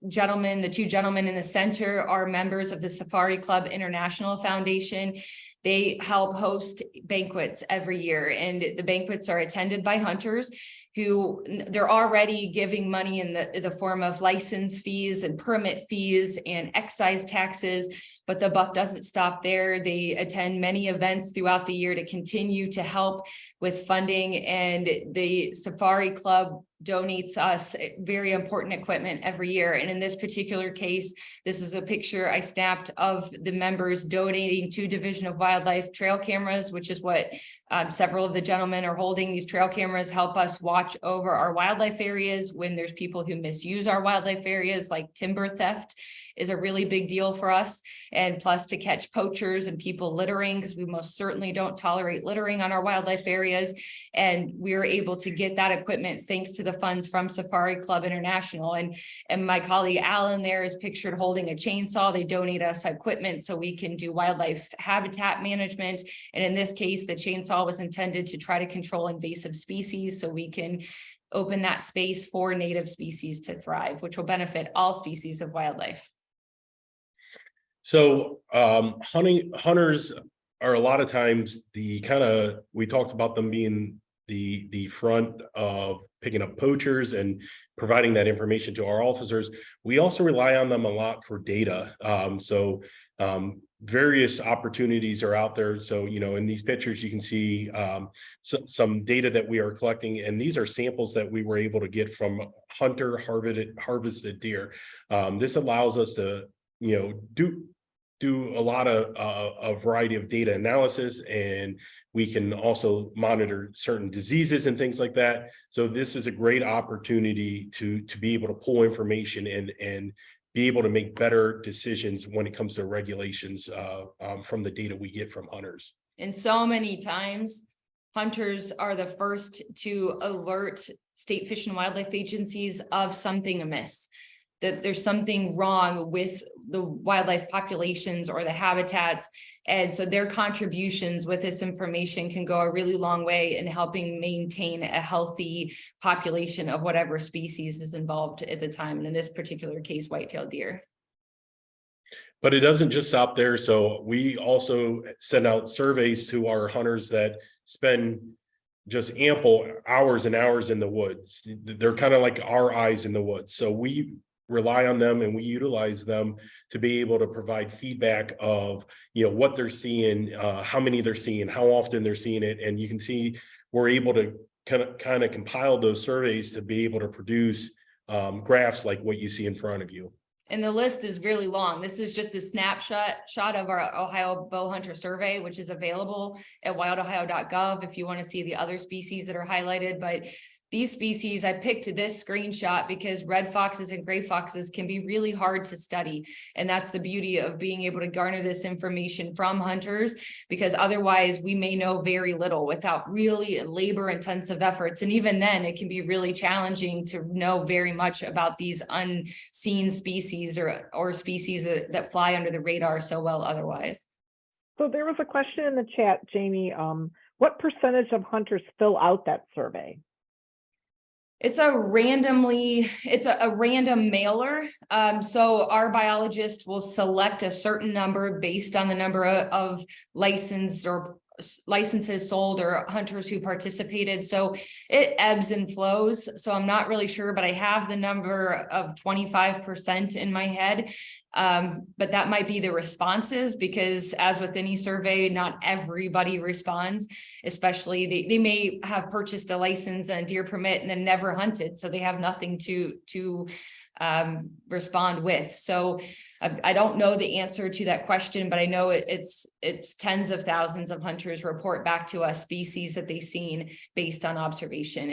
gentlemen, the two gentlemen in the center are members of the Safari Club International Foundation. They help host banquets every year, and the banquets are attended by hunters who they're already giving money in the form of license fees and permit fees and excise taxes, but the buck doesn't stop there. They attend many events throughout the year to continue to help with funding, and the Safari Club donates us very important equipment every year. And in this particular case, this is a picture I snapped of the members donating to Division of Wildlife trail cameras, which is what several of the gentlemen are holding. These trail cameras help us watch over our wildlife areas when there's people who misuse our wildlife areas, like timber theft is a really big deal for us. And plus to catch poachers and people littering, because we most certainly don't tolerate littering on our wildlife areas. And we were able to get that equipment thanks to the funds from Safari Club International. And my colleague Alan there is pictured holding a chainsaw. They donate us equipment so we can do wildlife habitat management. And in this case, the chainsaw was intended to try to control invasive species so we can open that space for native species to thrive, which will benefit all species of wildlife. So hunters are a lot of times we talked about them being the front of picking up poachers and providing that information to our officers. We also rely on them a lot for data. Various opportunities are out there. So, in these pictures, you can see some data that we are collecting, and these are samples that we were able to get from hunter harvested deer. This allows us to, do a lot of a variety of data analysis, and we can also monitor certain diseases and things like that. So this is a great opportunity to be able to pull information and be able to make better decisions when it comes to regulations from the data we get from hunters. And so many times, hunters are the first to alert state fish and wildlife agencies of something amiss, that there's something wrong with the wildlife populations or the habitats. And so their contributions with this information can go a really long way in helping maintain a healthy population of whatever species is involved at the time. And in this particular case, white-tailed deer. But it doesn't just stop there. So we also send out surveys to our hunters that spend just ample hours and hours in the woods. They're kind of like our eyes in the woods. So we rely on them and we utilize them to be able to provide feedback of what they're seeing, how many they're seeing, how often they're seeing it. And you can see we're able to kind of compile those surveys to be able to produce graphs like what you see in front of you. And the list is really long. This is just a snapshot of our Ohio Bow Hunter Survey, which is available at wildohio.gov if you want to see the other species that are highlighted. But these species, I picked this screenshot because red foxes and gray foxes can be really hard to study. And that's the beauty of being able to garner this information from hunters, because otherwise we may know very little without really labor-intensive efforts. And even then, it can be really challenging to know very much about these unseen species or species that fly under the radar so well otherwise. So there was a question in the chat, Jamey. What percentage of hunters fill out that survey? It's a random mailer. So our biologist will select a certain number based on the number of licensed or licenses sold or hunters who participated. So it ebbs and flows. So I'm not really sure, but I have the number of 25% in my head. But that might be the responses, because as with any survey, not everybody responds, especially they may have purchased a license and a deer permit and then never hunted. So they have nothing to respond with. So I don't know the answer to that question, but I know it's tens of thousands of hunters report back to us species that they've seen based on observation.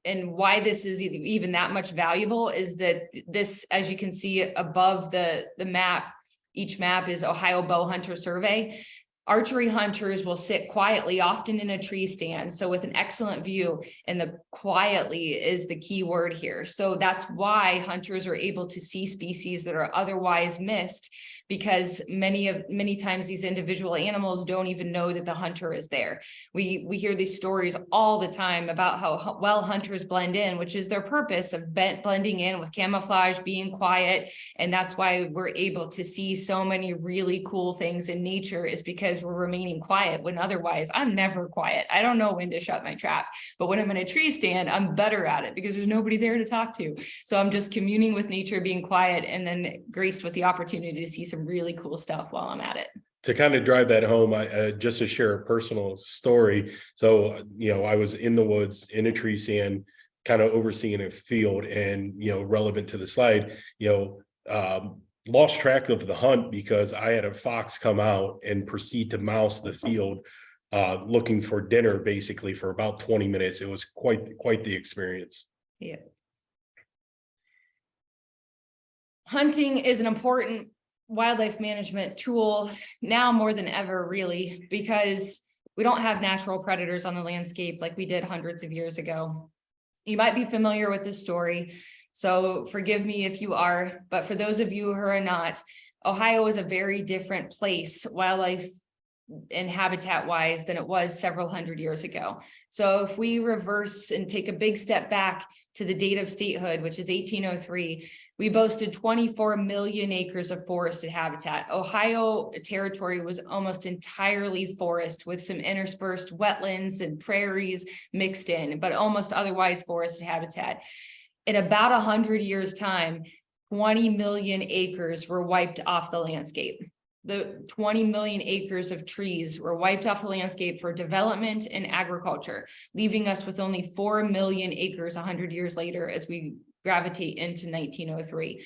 And why this is even that much valuable is that this, as you can see above the map, each map is Ohio Bow Hunter Survey. Archery hunters will sit quietly, often in a tree stand, so with an excellent view, and the quietly is the key word here. So that's why hunters are able to see species that are otherwise missed, because many times these individual animals don't even know that the hunter is there. We hear these stories all the time about how well hunters blend in, which is their purpose of blending in with camouflage, being quiet. And that's why we're able to see so many really cool things in nature, is because we're remaining quiet, when otherwise I'm never quiet. I don't know when to shut my trap, but when I'm in a tree stand, I'm better at it because there's nobody there to talk to. So I'm just communing with nature, being quiet, and then graced with the opportunity to see some really cool stuff while I'm at it. To kind of drive that home, I just to share a personal story. So, I was in the woods in a tree stand, kind of overseeing a field, and, relevant to the slide, lost track of the hunt because I had a fox come out and proceed to mouse the field, looking for dinner, basically, for about 20 minutes. It was quite the experience. Yeah. Hunting is an important wildlife management tool now more than ever, really, because we don't have natural predators on the landscape like we did hundreds of years ago. You might be familiar with this story, so forgive me if you are, but for those of you who are not, Ohio is a very different place, wildlife and habitat wise, than it was several hundred years ago. So if we reverse and take a big step back to the date of statehood, which is 1803, we boasted 24 million acres of forested habitat. Ohio territory was almost entirely forest, with some interspersed wetlands and prairies mixed in, but almost otherwise forested habitat. In about 100 years' time, 20 million acres were wiped off the landscape. The 20 million acres of trees were wiped off the landscape for development and agriculture, leaving us with only 4 million acres 100 years later as we gravitate into 1903.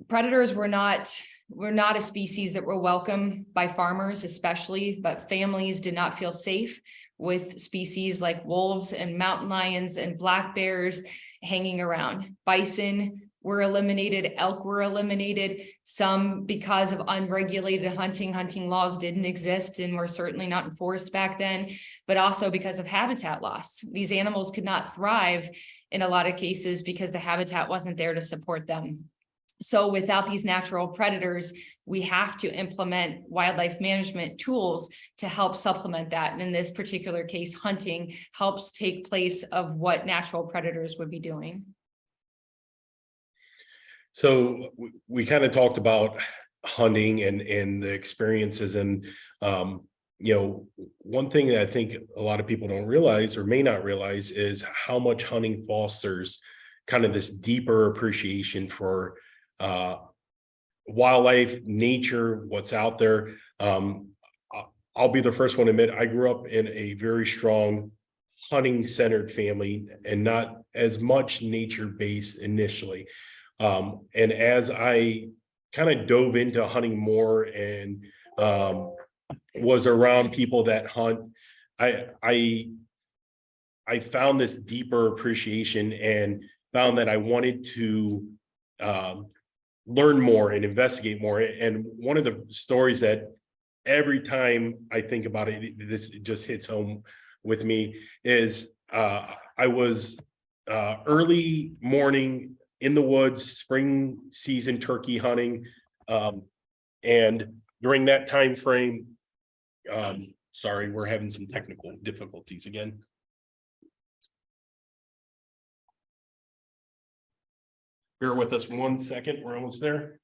Predators were not a species that were welcome by farmers, especially, but families did not feel safe with species like wolves and mountain lions and black bears hanging around. Bison were eliminated, elk were eliminated, some because of unregulated hunting laws didn't exist and were certainly not enforced back then, but also because of habitat loss. These animals could not thrive in a lot of cases because the habitat wasn't there to support them. So without these natural predators, we have to implement wildlife management tools to help supplement that. And in this particular case, hunting helps take place of what natural predators would be doing. So we kind of talked about hunting and the experiences, and one thing that I think a lot of people don't realize or may not realize is how much hunting fosters kind of this deeper appreciation for wildlife, nature, what's out there. I'll be the first one to admit I grew up in a very strong hunting centered family and not as much nature based initially. And as I kind of dove into hunting more and was around people that hunt, I found this deeper appreciation and found that I wanted to learn more and investigate more. And one of the stories that every time I think about it, this just hits home with me is I was early morning in the woods, spring season turkey hunting. And during that time frame, sorry, we're having some technical difficulties again. Bear with us 1 second. We're almost there.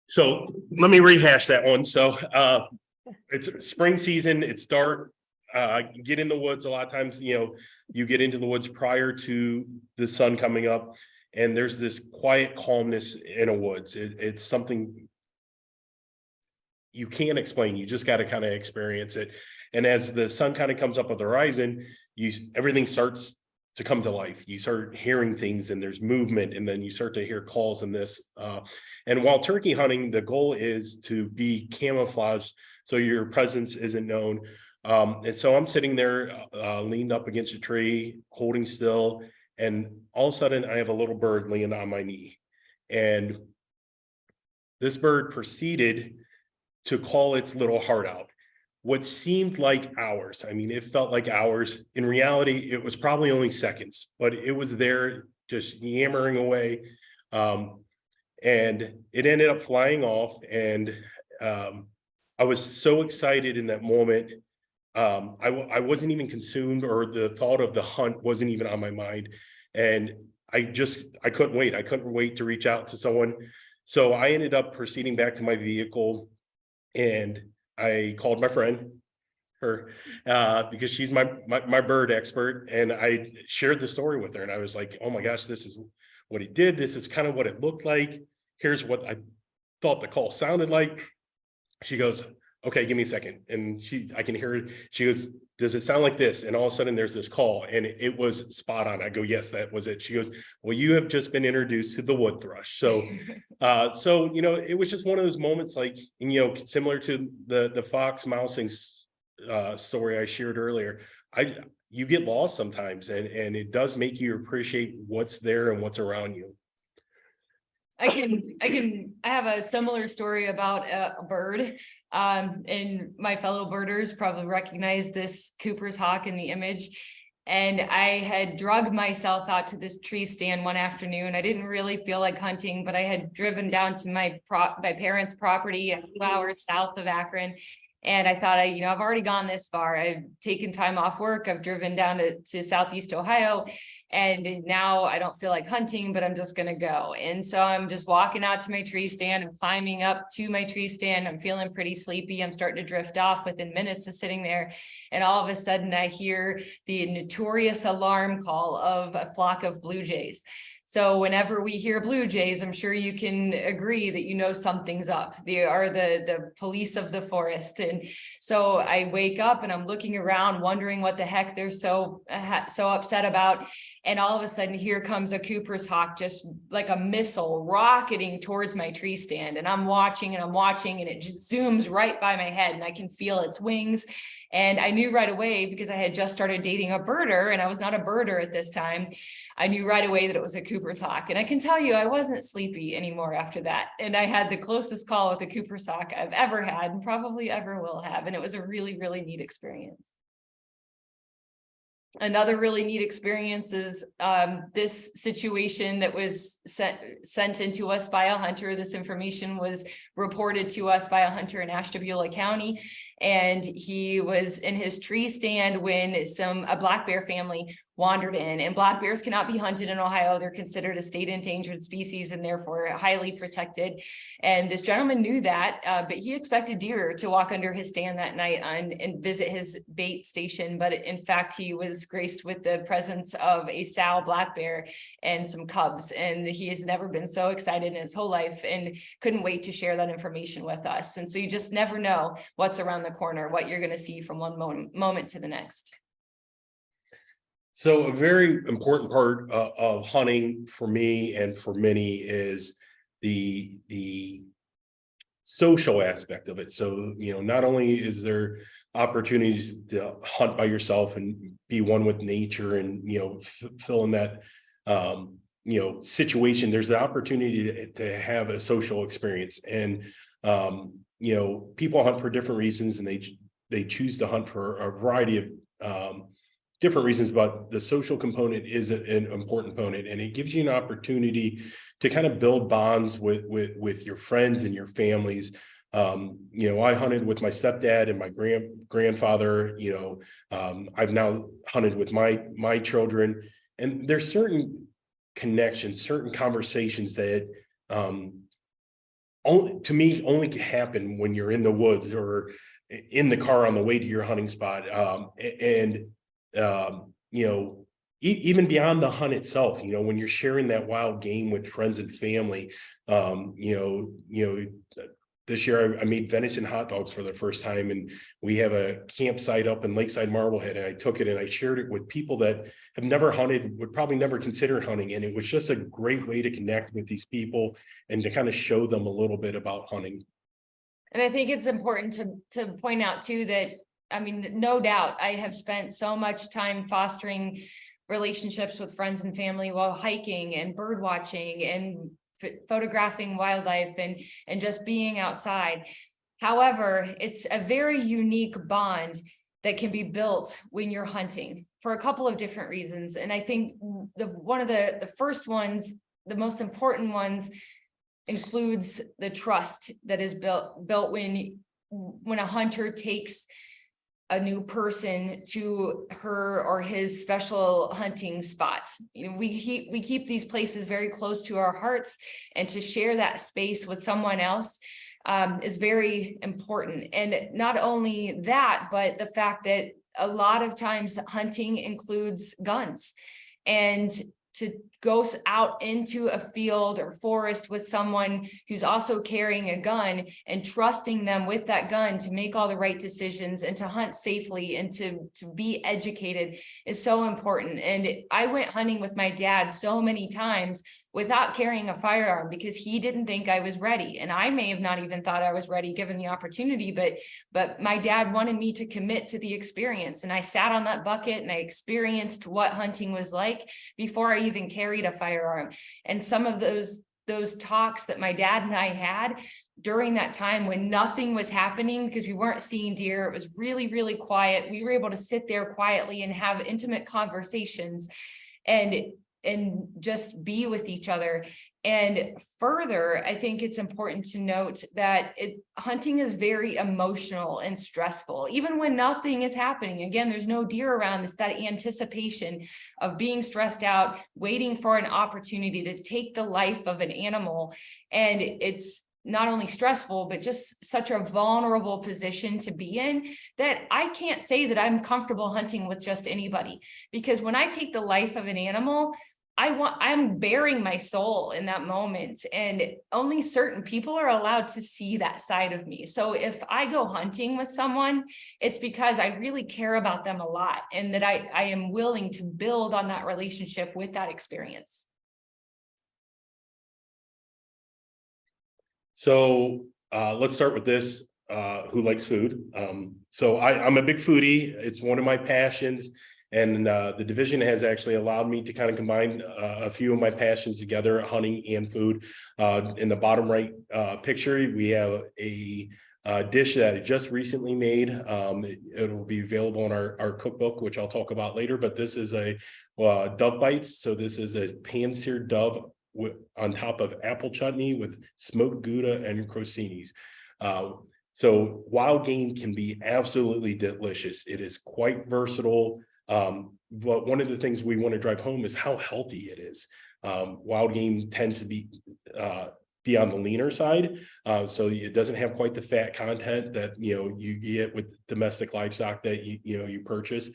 So let me rehash that one. So it's spring season. It's dark. Get in the woods. A lot of times, you get into the woods prior to the sun coming up, and there's this quiet calmness in a woods. It's something you can't explain. You just got to kind of experience it. And as the sun kind of comes up on the horizon, everything starts to come to life. You start hearing things, and there's movement, and then you start to hear calls in this. And while turkey hunting, the goal is to be camouflaged so your presence isn't known. And so I'm sitting there leaned up against a tree, holding still, and all of a sudden I have a little bird laying on my knee. And this bird proceeded to call its little heart out. What seemed like hours. I mean, it felt like hours. In reality, it was probably only seconds, but it was there just yammering away. And it ended up flying off. And I was so excited in that moment. I wasn't even consumed, or the thought of the hunt wasn't even on my mind. And I couldn't wait. I couldn't wait to reach out to someone. So I ended up proceeding back to my vehicle, and I called my friend, because she's my bird expert. And I shared the story with her, and I was like, oh my gosh, this is what he did. This is kind of what it looked like. Here's what I thought the call sounded like. She goes, okay, give me a second. And I can hear it. She goes, does it sound like this? And all of a sudden there's this call, and it was spot on. I go, yes, that was it. She goes, well, you have just been introduced to the wood thrush. So, it was just one of those moments, like, similar to the fox mousing story I shared earlier. You get lost sometimes, and it does make you appreciate what's there and what's around you. I have a similar story about a bird. And my fellow birders probably recognize this Cooper's hawk in the image. And I had drugged myself out to this tree stand one afternoon. I didn't really feel like hunting, but I had driven down to my parents' property a few hours south of Akron. And I thought, I've already gone this far. I've taken time off work. I've driven down to Southeast Ohio. And now I don't feel like hunting, but I'm just going to go. And so I'm just walking out to my tree stand and climbing up to my tree stand. I'm feeling pretty sleepy. I'm starting to drift off within minutes of sitting there. And all of a sudden I hear the notorious alarm call of a flock of blue jays. So whenever we hear blue jays, I'm sure you can agree that something's up. They are the police of the forest. And so I wake up and I'm looking around wondering what the heck they're so upset about. And all of a sudden here comes a Cooper's hawk, just like a missile rocketing towards my tree stand. And I'm watching and it just zooms right by my head, and I can feel its wings. And I knew right away, because I had just started dating a birder and I was not a birder at this time. I knew right away that it was a Cooper's hawk. And I can tell you, I wasn't sleepy anymore after that. And I had the closest call with a Cooper's hawk I've ever had, and probably ever will have. And it was a really, really neat experience. Another really neat experience is this situation that was sent into us by a hunter. This information was reported to us by a hunter in Ashtabula County. And he was in his tree stand when a black bear family wandered in. And black bears cannot be hunted in Ohio. They're considered a state endangered species and therefore highly protected. And this gentleman knew that, but he expected deer to walk under his stand that night and visit his bait station. But in fact, he was graced with the presence of a sow black bear and some cubs. And he has never been so excited in his whole life and couldn't wait to share that information with us. And so you just never know what's around the corner, what you're going to see from one moment to the next. So a very important part of hunting for me and for many is the social aspect of it. So, not only is there opportunities to hunt by yourself and be one with nature and, fill in that, situation, there's the opportunity to have a social experience. And, people hunt for different reasons, and they choose to hunt for a variety of different reasons, but the social component is an important component, and it gives you an opportunity to kind of build bonds with your friends and your families. I hunted with my stepdad and my grandfather. I've now hunted with my children, And there's certain connections, certain conversations that to me only can happen when you're in the woods or in the car on the way to your hunting spot. You know, even beyond the hunt itself, you know, when you're sharing that wild game with friends and family, you know, this year I made venison hot dogs for the first time, and we have a campsite up in Lakeside Marblehead, and I took it and I shared it with people that have never hunted, would probably never consider hunting. And it was just a great way to connect with these people and to kind of show them a little bit about hunting. And I think it's important to point out too that, I mean, no doubt I have spent so much time fostering relationships with friends and family while hiking and bird watching and photographing wildlife and just being outside. However, it's a very unique bond that can be built when you're hunting for a couple of different reasons. And I think one of the first ones, the most important ones, includes the trust that is built when a hunter takes a new person to her or his special hunting spot. You know, we keep these places very close to our hearts, and to share that space with someone else is very important. And not only that, but the fact that a lot of times hunting includes guns, and to go out into a field or forest with someone who's also carrying a gun and trusting them with that gun to make all the right decisions and to hunt safely and to be educated is so important. And I went hunting with my dad so many times without carrying a firearm because he didn't think I was ready. And I may have not even thought I was ready given the opportunity, but my dad wanted me to commit to the experience. And I sat on that bucket and I experienced what hunting was like before I even carried a firearm. And some of those talks that my dad and I had during that time when nothing was happening because we weren't seeing deer, it was really, really quiet. We were able to sit there quietly and have intimate conversations and just be with each other. And further, I think it's important to note that hunting is very emotional and stressful, even when nothing is happening. Again, there's no deer around. It's that anticipation of being stressed out, waiting for an opportunity to take the life of an animal. And it's not only stressful, but just such a vulnerable position to be in that I can't say that I'm comfortable hunting with just anybody. Because when I take the life of an animal, I'm bearing my soul in that moment, and only certain people are allowed to see that side of me. So if I go hunting with someone, it's because I really care about them a lot, and that I am willing to build on that relationship with that experience. So let's start with this. Who likes food? So I'm a big foodie. It's one of my passions. And the division has actually allowed me to kind of combine a few of my passions together, hunting and food. In the bottom right picture, we have a dish that I just recently made. It will be available in our cookbook, which I'll talk about later. But this is a dove bites. So this is a pan-seared dove on top of apple chutney with smoked Gouda and crostinis. So wild game can be absolutely delicious. It is quite versatile. But one of the things we want to drive home is how healthy it is. Wild game tends to be on the leaner side, so it doesn't have quite the fat content that you get with domestic livestock that you purchase.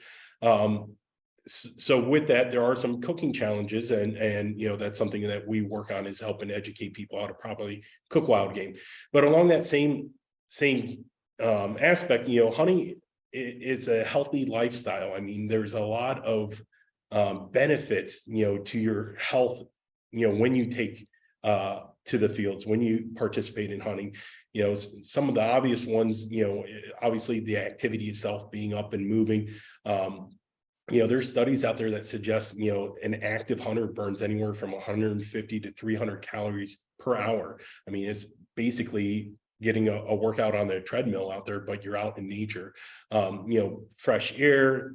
So with that, there are some cooking challenges, and that's something that we work on, is helping educate people how to properly cook wild game. But along that same aspect, hunting is a healthy lifestyle. I mean, there's a lot of benefits, to your health, when you take to the fields, when you participate in hunting. Some of the obvious ones, obviously the activity itself, being up and moving. There's studies out there that suggest, an active hunter burns anywhere from 150 to 300 calories per hour. I mean, it's basically getting a workout on the treadmill out there, but you're out in nature. Fresh air,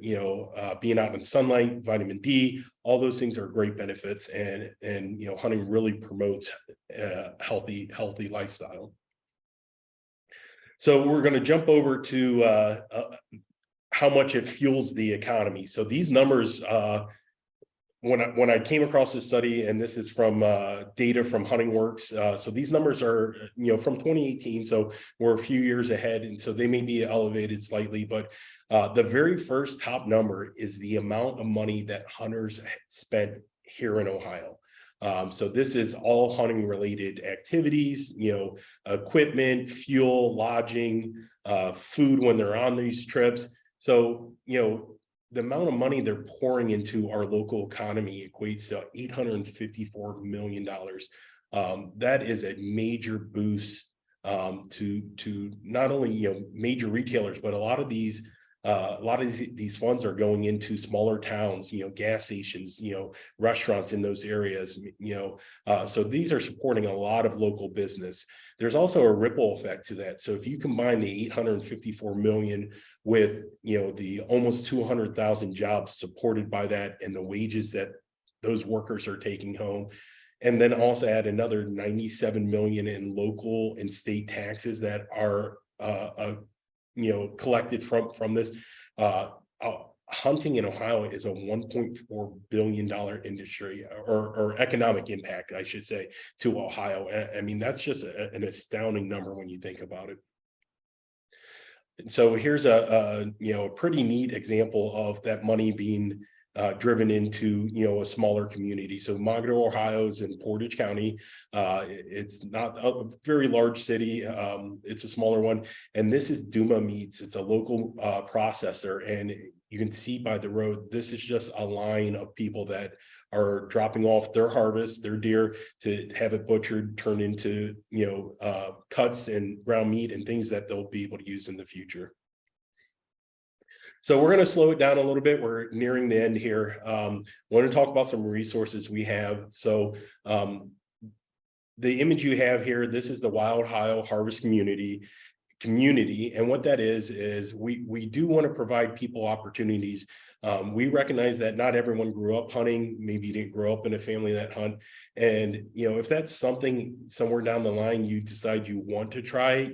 being out in sunlight, vitamin D, all those things are great benefits, and hunting really promotes a healthy lifestyle. So we're going to jump over to how much it fuels the economy. So these numbers when I came across this study, and this is from data from Hunting Works, so these numbers are from 2018, so we're a few years ahead, and so they may be elevated slightly, but the very first top number is the amount of money that hunters spent here in Ohio. So this is all hunting related activities, equipment, fuel, lodging, food when they're on these trips. So, the amount of money they're pouring into our local economy equates to $854 million. That is a major boost to not only major retailers, but a lot of these funds are going into smaller towns, gas stations, restaurants in those areas, so these are supporting a lot of local business. There's also a ripple effect to that. So if you combine the 854 million with, the almost 200,000 jobs supported by that and the wages that those workers are taking home, and then also add another 97 million in local and state taxes that are, collected from this, hunting in Ohio is a $1.4 billion industry or economic impact, I should say, to Ohio. I mean, that's just an astounding number when you think about it. And so here's a pretty neat example of that money being driven into a smaller community. So Mogadore, Ohio is in Portage County. It's not a very large city. It's a smaller one. And this is Duma Meats. It's a local processor. And you can see by the road, this is just a line of people that are dropping off their harvest, their deer, to have it butchered, turned into cuts and ground meat and things that they'll be able to use in the future. So we're going to slow it down a little bit. We're nearing the end here. I want to talk about some resources we have. So the image you have here, this is the Wild Ohio Harvest Community. And what that is we do want to provide people opportunities. We recognize that not everyone grew up hunting. Maybe you didn't grow up in a family that hunt. And, if that's something somewhere down the line you decide you want to try,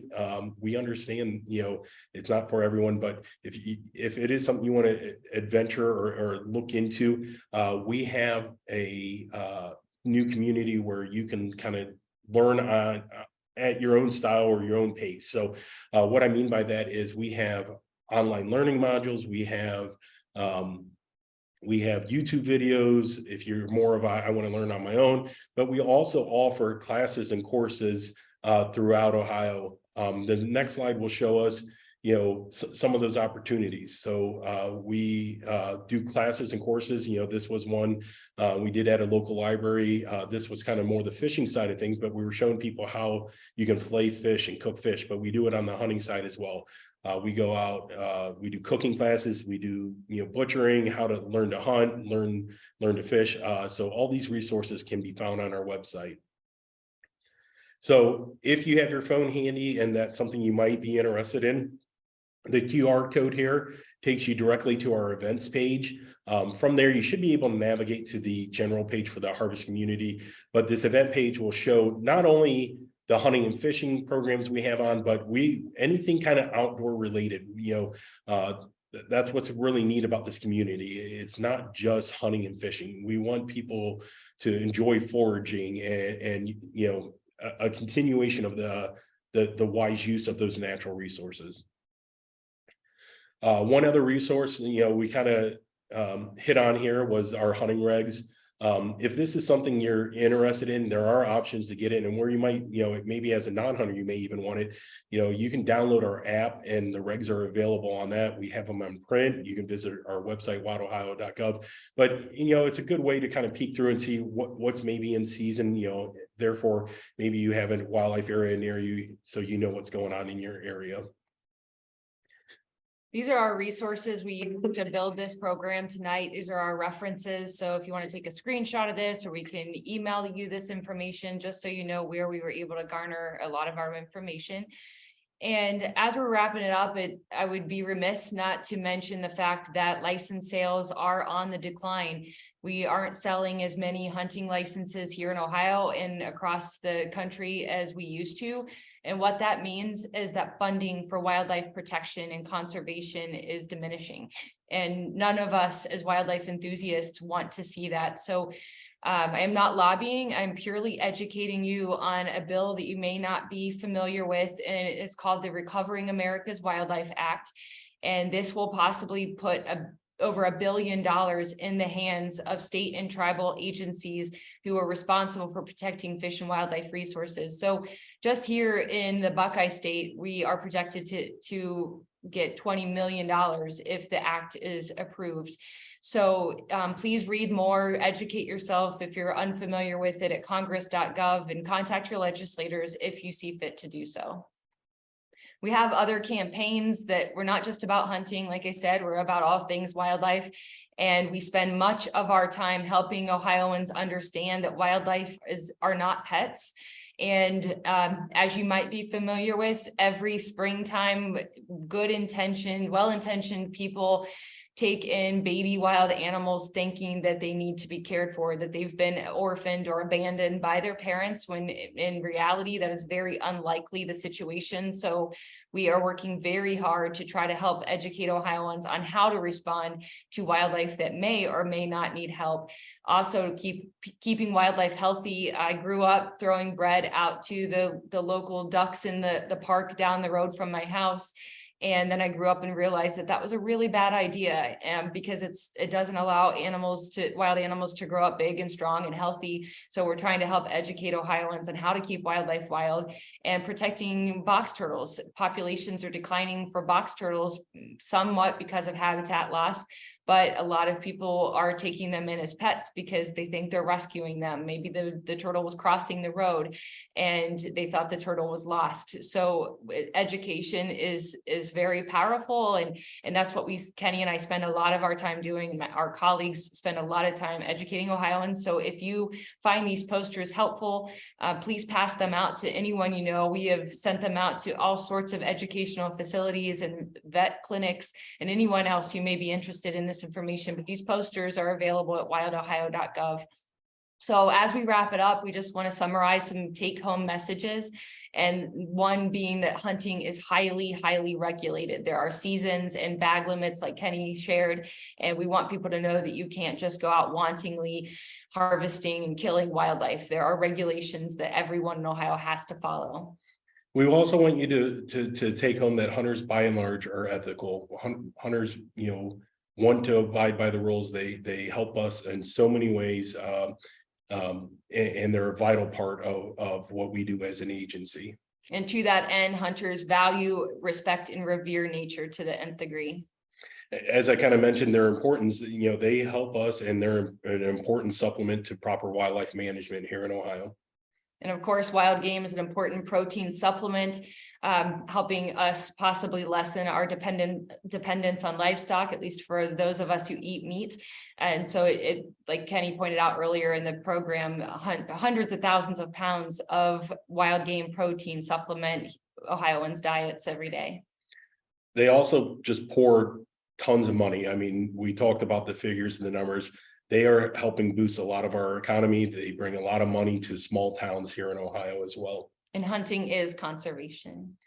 we understand, it's not for everyone, but if it is something you want to adventure or look into, we have a new community where you can kind of learn on at your own style or your own pace. So what I mean by that is we have online learning modules. We have YouTube videos if you're more of I want to learn on my own, but we also offer classes and courses throughout Ohio. The next slide will show us some of those opportunities. So we do classes and courses. This was one we did at a local library. This was kind of more the fishing side of things, but we were showing people how you can fillet fish and cook fish, but we do it on the hunting side as well. We go out, we do cooking classes, we do butchering, how to learn to hunt, learn to fish. So all these resources can be found on our website. So if you have your phone handy and that's something you might be interested in, the QR code here takes you directly to our events page. From there, you should be able to navigate to the general page for the harvest community, but this event page will show not only the hunting and fishing programs we have on, but anything kind of outdoor related. That's what's really neat about this community. It's not just hunting and fishing. We want people to enjoy foraging and a continuation of the wise use of those natural resources. One other resource, we kind of hit on here was our hunting regs. If this is something you're interested in, there are options to get in, and where you might, maybe as a non-hunter, you may even want it, you can download our app and the regs are available on that. We have them on print. You can visit our website, wildohio.gov, but it's a good way to kind of peek through and see what's maybe in season, therefore maybe you have a wildlife area near you, so what's going on in your area. These are our resources we use to build this program tonight. These are our references. So if you want to take a screenshot of this, or we can email you this information, just so you know where we were able to garner a lot of our information. And as we're wrapping it up, I would be remiss not to mention the fact that license sales are on the decline. We aren't selling as many hunting licenses here in Ohio and across the country as we used to. And what that means is that funding for wildlife protection and conservation is diminishing. And none of us as wildlife enthusiasts want to see that. So I am not lobbying, I'm purely educating you on a bill that you may not be familiar with, and it is called the Recovering America's Wildlife Act. And this will possibly put over $1 billion in the hands of state and tribal agencies who are responsible for protecting fish and wildlife resources. So just here in the Buckeye State, we are projected to get $20 million if the act is approved. So please read more, educate yourself if you're unfamiliar with it at congress.gov, and contact your legislators if you see fit to do so. We have other campaigns that we're not just about hunting. Like I said, we're about all things wildlife. And we spend much of our time helping Ohioans understand that wildlife are not pets. And as you might be familiar with, every springtime, good-intentioned, well-intentioned people take in baby wild animals thinking that they need to be cared for, that they've been orphaned or abandoned by their parents, when in reality that is very unlikely the situation. So we are working very hard to try to help educate Ohioans on how to respond to wildlife that may or may not need help. Also keeping wildlife healthy. I grew up throwing bread out to the local ducks in the park down the road from my house. And then I grew up and realized that that was a really bad idea, because it doesn't allow wild animals to grow up big and strong and healthy. So we're trying to help educate Ohioans on how to keep wildlife wild, and protecting box turtles. Populations are declining for box turtles somewhat because of habitat loss, but a lot of people are taking them in as pets because they think they're rescuing them. Maybe the turtle was crossing the road and they thought the turtle was lost. So education is very powerful, and that's what Kenny and I spend a lot of our time doing. Our colleagues spend a lot of time educating Ohioans. So if you find these posters helpful, please pass them out to anyone you know. We have sent them out to all sorts of educational facilities and vet clinics and anyone else who may be interested in this information, but these posters are available at wildohio.gov. So as we wrap it up, we just want to summarize some take-home messages. And one being that hunting is highly, highly regulated. There are seasons and bag limits like Kenny shared. And we want people to know that you can't just go out wantonly harvesting and killing wildlife. There are regulations that everyone in Ohio has to follow. We also want you to take home that hunters by and large are ethical. Hunters, want to abide by the rules. They help us in so many ways. And they're a vital part of what we do as an agency. And to that end, hunters value, respect, and revere nature to the nth degree. As I kind of mentioned, their importance, they help us, and they're an important supplement to proper wildlife management here in Ohio. And of course, wild game is an important protein supplement, helping us possibly lessen our dependence on livestock, at least for those of us who eat meat. And so it like Kenny pointed out earlier in the program, hundreds of thousands of pounds of wild game protein supplement Ohioans' diets every day. They also just pour tons of money. I mean, we talked about the figures and the numbers. They are helping boost a lot of our economy. They bring a lot of money to small towns here in Ohio as well. And hunting is conservation.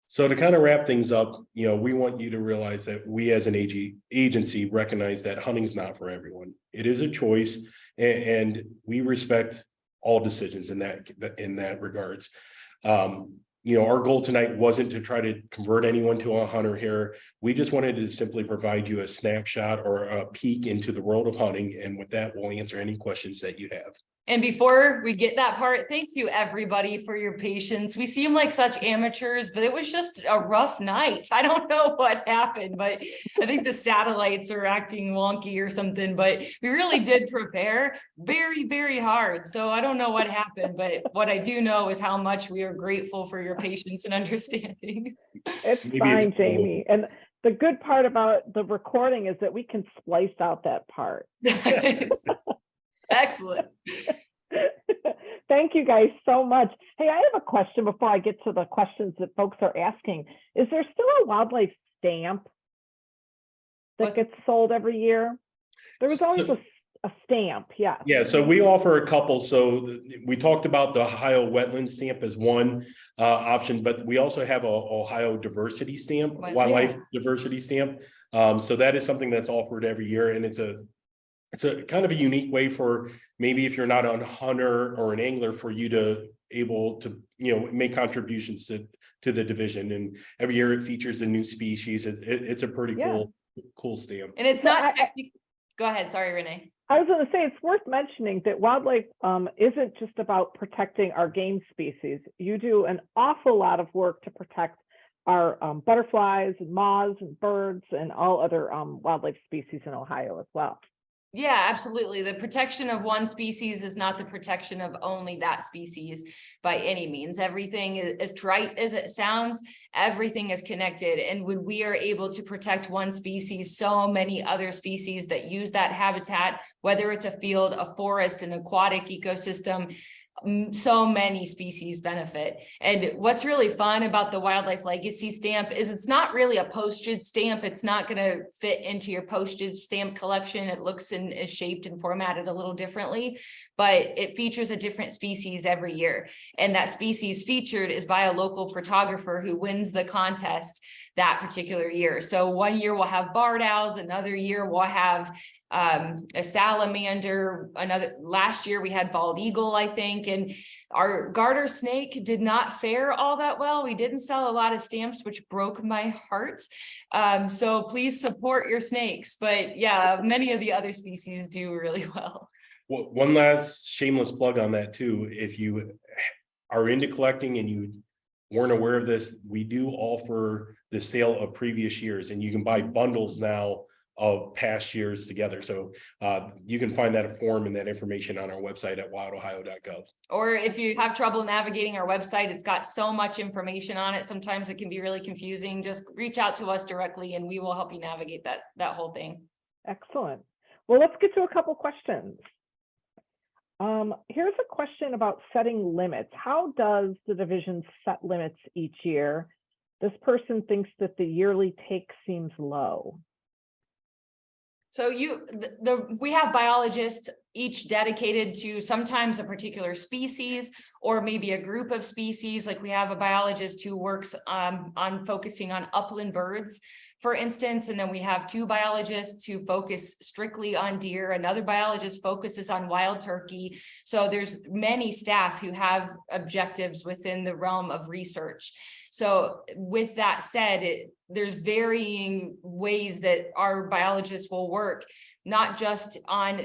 So to kind of wrap things up, we want you to realize that we as an agency recognize that hunting is not for everyone. It is a choice, and we respect all decisions in that regards. Our goal tonight wasn't to try to convert anyone to a hunter here. We just wanted to simply provide you a snapshot or a peek into the world of hunting. And with that, we'll answer any questions that you have. And before we get that part, thank you everybody for your patience. We seem like such amateurs, but it was just a rough night. I don't know what happened, but I think the satellites are acting wonky or something, but we really did prepare very, very hard. So I don't know what happened, but what I do know is how much we are grateful for your patience and understanding. It's fine, Jamey. And the good part about the recording is that we can splice out that part. Excellent. Thank you guys so much. Hey, I have a question before I get to the questions that folks are asking. Is there still a wildlife stamp that gets sold every year? There was always a stamp, yeah. Yeah, so we offer a couple. So we talked about the Ohio wetland stamp as one option, but we also have a Ohio diversity stamp, wildlife diversity stamp. So that is something that's offered every year, and it's a kind of a unique way for maybe if you're not a hunter or an angler, for you to able to, make contributions to the division. And every year it features a new species. It's a pretty cool stamp. And it's not, go ahead. Sorry, Renee. I was going to say, it's worth mentioning that wildlife isn't just about protecting our game species. You do an awful lot of work to protect our butterflies and moths and birds and all other wildlife species in Ohio as well. Yeah, absolutely. The protection of one species is not the protection of only that species by any means. Everything is, as trite as it sounds, everything is connected. And when we are able to protect one species, so many other species that use that habitat, whether it's a field, a forest, an aquatic ecosystem, so many species benefit. And what's really fun about the wildlife legacy stamp is it's not really a postage stamp. It's not going to fit into your postage stamp collection. It looks and is shaped and formatted a little differently, but it features a different species every year. And that species featured is by a local photographer who wins the contest that particular year. So one year we'll have barred owls, another year we'll have a salamander, last year we had bald eagle, I think, and our garter snake did not fare all that well. We didn't sell a lot of stamps, which broke my heart. So please support your snakes. But yeah, many of the other species do really well. Well, one last shameless plug on that too. If you are into collecting and you weren't aware of this, we do offer the sale of previous years, and you can buy bundles now of past years together. So you can find that form and that information on our website at wildohio.gov. Or if you have trouble navigating our website, it's got so much information on it. Sometimes it can be really confusing. Just reach out to us directly and we will help you navigate that whole thing. Excellent. Well, let's get to a couple questions. Here's a question about setting limits. How does the division set limits each year? This person thinks that the yearly take seems low. So we have biologists each dedicated to sometimes a particular species or maybe a group of species. Like we have a biologist who works on focusing on upland birds, for instance, and then we have two biologists who focus strictly on deer. Another biologist focuses on wild turkey. So there's many staff who have objectives within the realm of research. So with that said, there's varying ways that our biologists will work, not just on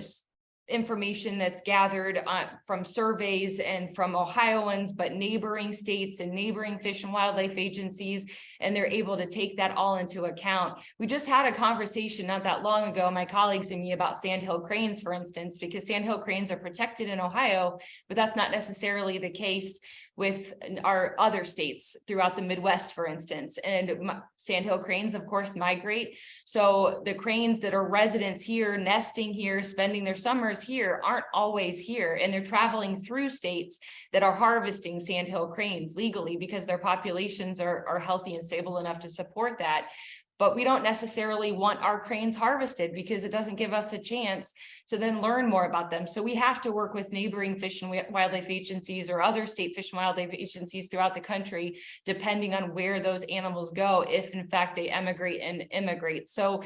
information that's gathered from surveys and from Ohioans, but neighboring states and neighboring fish and wildlife agencies, and they're able to take that all into account. We just had a conversation not that long ago, my colleagues and me, about sandhill cranes, for instance, because sandhill cranes are protected in Ohio, but that's not necessarily the case with our other states throughout the Midwest, for instance. And sandhill cranes, of course, migrate. So the cranes that are residents here, nesting here, spending their summers here, aren't always here. And they're traveling through states that are harvesting sandhill cranes legally because their populations are healthy and stable enough to support that. But we don't necessarily want our cranes harvested because it doesn't give us a chance to then learn more about them. So we have to work with neighboring fish and wildlife agencies or other state fish and wildlife agencies throughout the country, depending on where those animals go, if in fact they emigrate and immigrate. So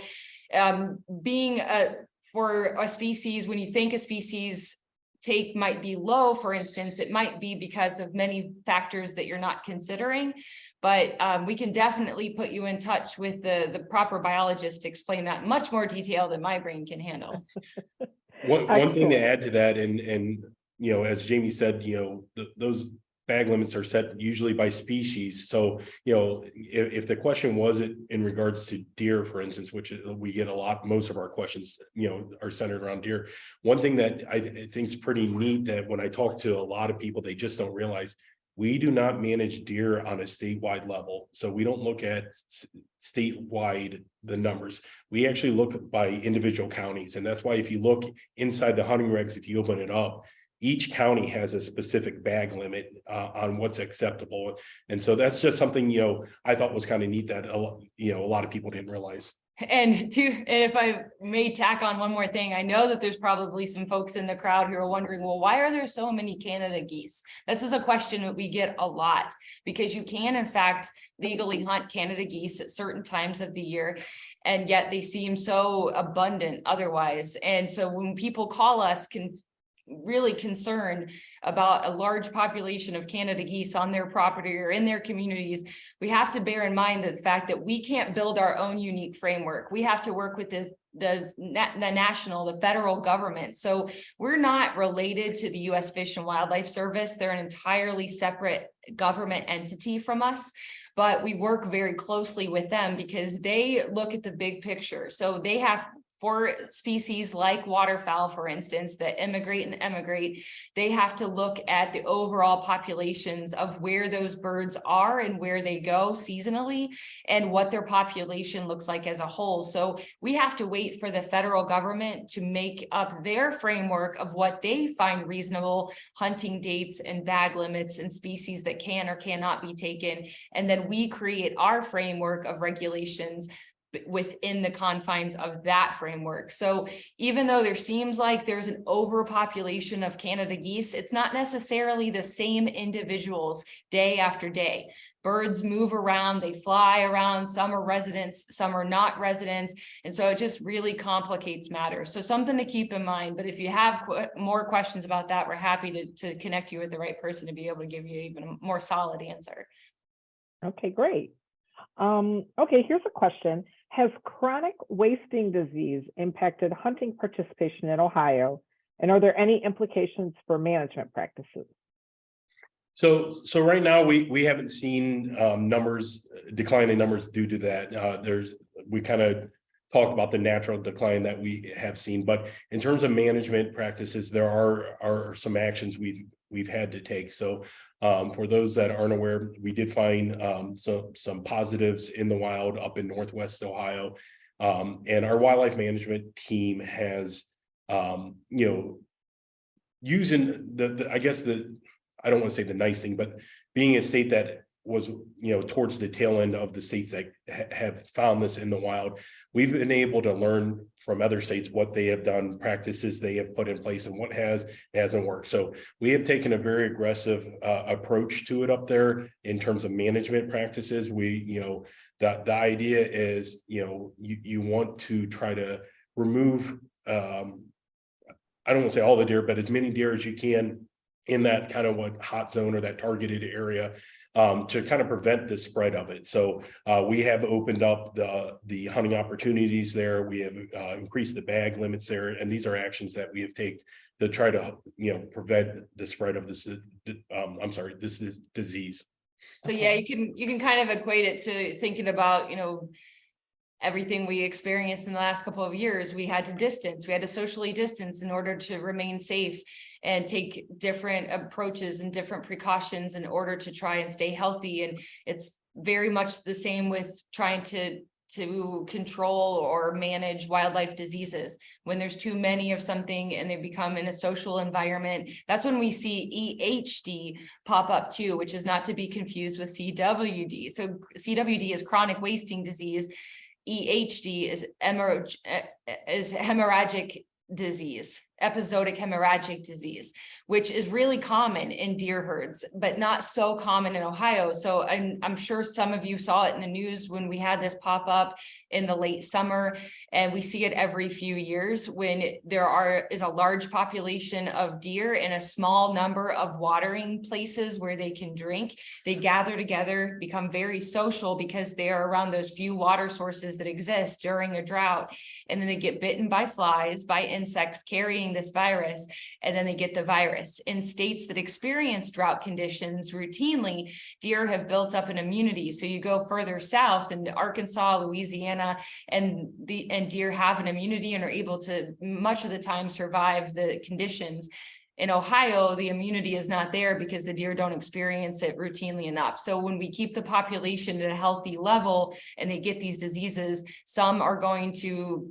for a species, when you think a species take might be low, for instance, it might be because of many factors that you're not considering. But we can definitely put you in touch with the proper biologist to explain that in much more detail than my brain can handle. One thing to add to that, and as Jamey said, those bag limits are set usually by species. So, if the question was in regards to deer, for instance, which we get a lot, most of our questions, are centered around deer. One thing that I think is pretty neat that when I talk to a lot of people, they just don't realize, we do not manage deer on a statewide level. So we don't look at statewide the numbers. We actually look by individual counties. And that's why if you look inside the hunting regs, if you open it up, each county has a specific bag limit on what's acceptable. And so that's just something, I thought was kind of neat that, a lot of people didn't realize. And if I may tack on one more thing, I know that there's probably some folks in the crowd who are wondering, well, why are there so many Canada geese? This is a question that we get a lot, because you can in fact legally hunt Canada geese at certain times of the year, and yet they seem so abundant otherwise. And so when people call us really concerned about a large population of Canada geese on their property or in their communities, we have to bear in mind the fact that we can't build our own unique framework. We have to work with the national, the federal government. So we're not related to the U.S. Fish and Wildlife Service. They're an entirely separate government entity from us. But we work very closely with them because they look at the big picture. So they have, for species like waterfowl, for instance, that immigrate and emigrate, they have to look at the overall populations of where those birds are and where they go seasonally and what their population looks like as a whole. So we have to wait for the federal government to make up their framework of what they find reasonable hunting dates and bag limits and species that can or cannot be taken. And then we create our framework of regulations within the confines of that framework. So even though there seems like there's an overpopulation of Canada geese, it's not necessarily the same individuals day after day. Birds move around, they fly around, some are residents, some are not residents. And so it just really complicates matters. So something to keep in mind, but if you have more questions about that, we're happy to connect you with the right person to be able to give you even a more solid answer. Okay, great. Okay, here's a question. Has chronic wasting disease impacted hunting participation in Ohio? And are there any implications for management practices? So right now we haven't seen declining numbers due to that. We kind of talked about the natural decline that we have seen, but in terms of management practices, there are some actions we've had to take. So for those that aren't aware, we did find some positives in the wild up in Northwest Ohio, and our wildlife management team has using I don't want to say the nice thing, but being a state that was towards the tail end of the states that have found this in the wild, we've been able to learn from other states what they have done, practices they have put in place, and what hasn't worked. So we have taken a very aggressive approach to it up there in terms of management practices. The idea is you want to try to remove I don't want to say all the deer, but as many deer as you can in that kind of hot zone or that targeted area, to kind of prevent the spread of it. So we have opened up the hunting opportunities there. We have increased the bag limits there, and these are actions that we have taken to try to prevent the spread of this disease. So yeah, you can kind of equate it to thinking about everything we experienced in the last couple of years. We had to socially distance in order to remain safe and take different approaches and different precautions in order to try and stay healthy. And it's very much the same with trying to control or manage wildlife diseases. When there's too many of something and they become in a social environment, that's when we see EHD pop up too, which is not to be confused with CWD. So CWD is chronic wasting disease. EHD is hemorrhagic disease, episodic hemorrhagic disease, which is really common in deer herds, but not so common in Ohio. So I'm sure some of you saw it in the news when we had this pop up in the late summer, and we see it every few years when there is a large population of deer in a small number of watering places where they can drink. They gather together, become very social because they are around those few water sources that exist during a drought, and then they get bitten by flies, by insects carrying this virus, and then they get the virus. In states that experience drought conditions routinely, deer have built up an immunity. So you go further south into Arkansas, Louisiana, and deer have an immunity and are able to much of the time survive the conditions. In Ohio, the immunity is not there because the deer don't experience it routinely enough. So when we keep the population at a healthy level and they get these diseases, some are going to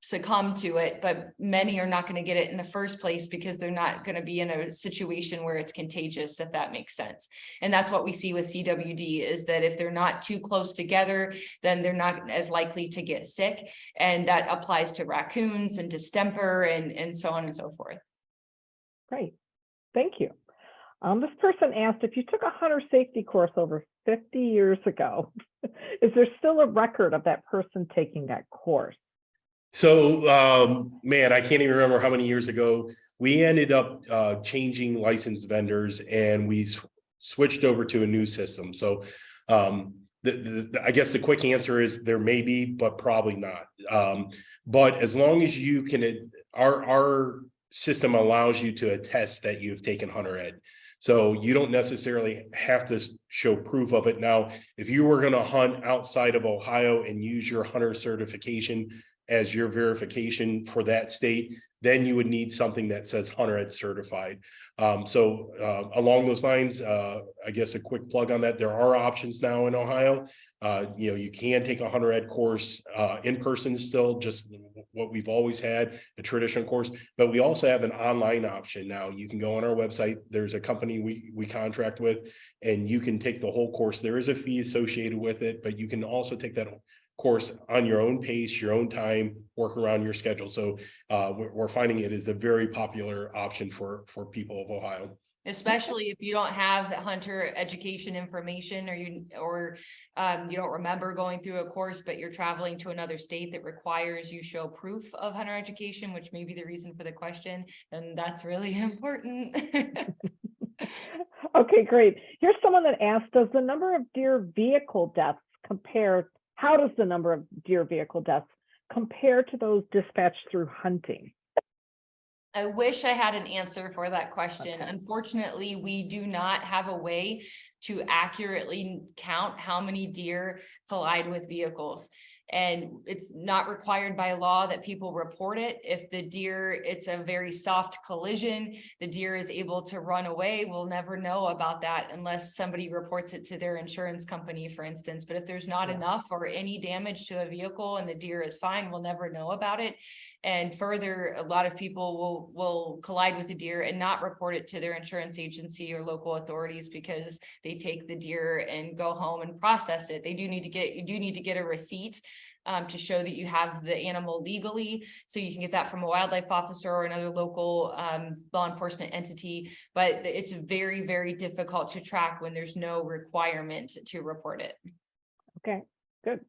succumb to it, but many are not going to get it in the first place because they're not going to be in a situation where it's contagious, if that makes sense. And that's what we see with CWD, is that if they're not too close together, then they're not as likely to get sick. And that applies to raccoons and distemper and so on and so forth. Great, thank you. This person asked, if you took a hunter safety course over 50 years ago, is there still a record of that person taking that course? So, man, I can't even remember how many years ago we ended up changing licensed vendors, and we switched over to a new system. So, I guess the quick answer is there may be, but probably not. But as long as you can, our system allows you to attest that you've taken hunter ed. So you don't necessarily have to show proof of it. Now, if you were going to hunt outside of Ohio and use your hunter certification as your verification for that state, then you would need something that says hunter ed certified. Along those lines, I guess a quick plug on that, there are options now in Ohio. You can take a hunter ed course in person still, just what we've always had, a traditional course, but we also have an online option now. You can go on our website. There's a company we contract with, and you can take the whole course. There is a fee associated with it, but you can also take that course on your own pace, your own time, work around your schedule. So we're finding it is a very popular option for people of Ohio. Especially if you don't have the hunter education information, or you don't remember going through a course, but you're traveling to another state that requires you show proof of hunter education, which may be the reason for the question, and that's really important. Okay, great. Here's someone that asked, does the number of deer vehicle deaths compare? How does the number of deer vehicle deaths compare to those dispatched through hunting? I wish I had an answer for that question. Okay. Unfortunately, we do not have a way to accurately count how many deer collide with vehicles. And it's not required by law that people report it. If the deer, it's a very soft collision, the deer is able to run away, we'll never know about that unless somebody reports it to their insurance company, for instance. But if there's not enough or any damage to a vehicle and the deer is fine, we'll never know about it. And further, a lot of people will collide with a deer and not report it to their insurance agency or local authorities because they take the deer and go home and process it. You do need to get a receipt to show that you have the animal legally. So you can get that from a wildlife officer or another local law enforcement entity, but it's very, very difficult to track when there's no requirement to report it. Okay, good.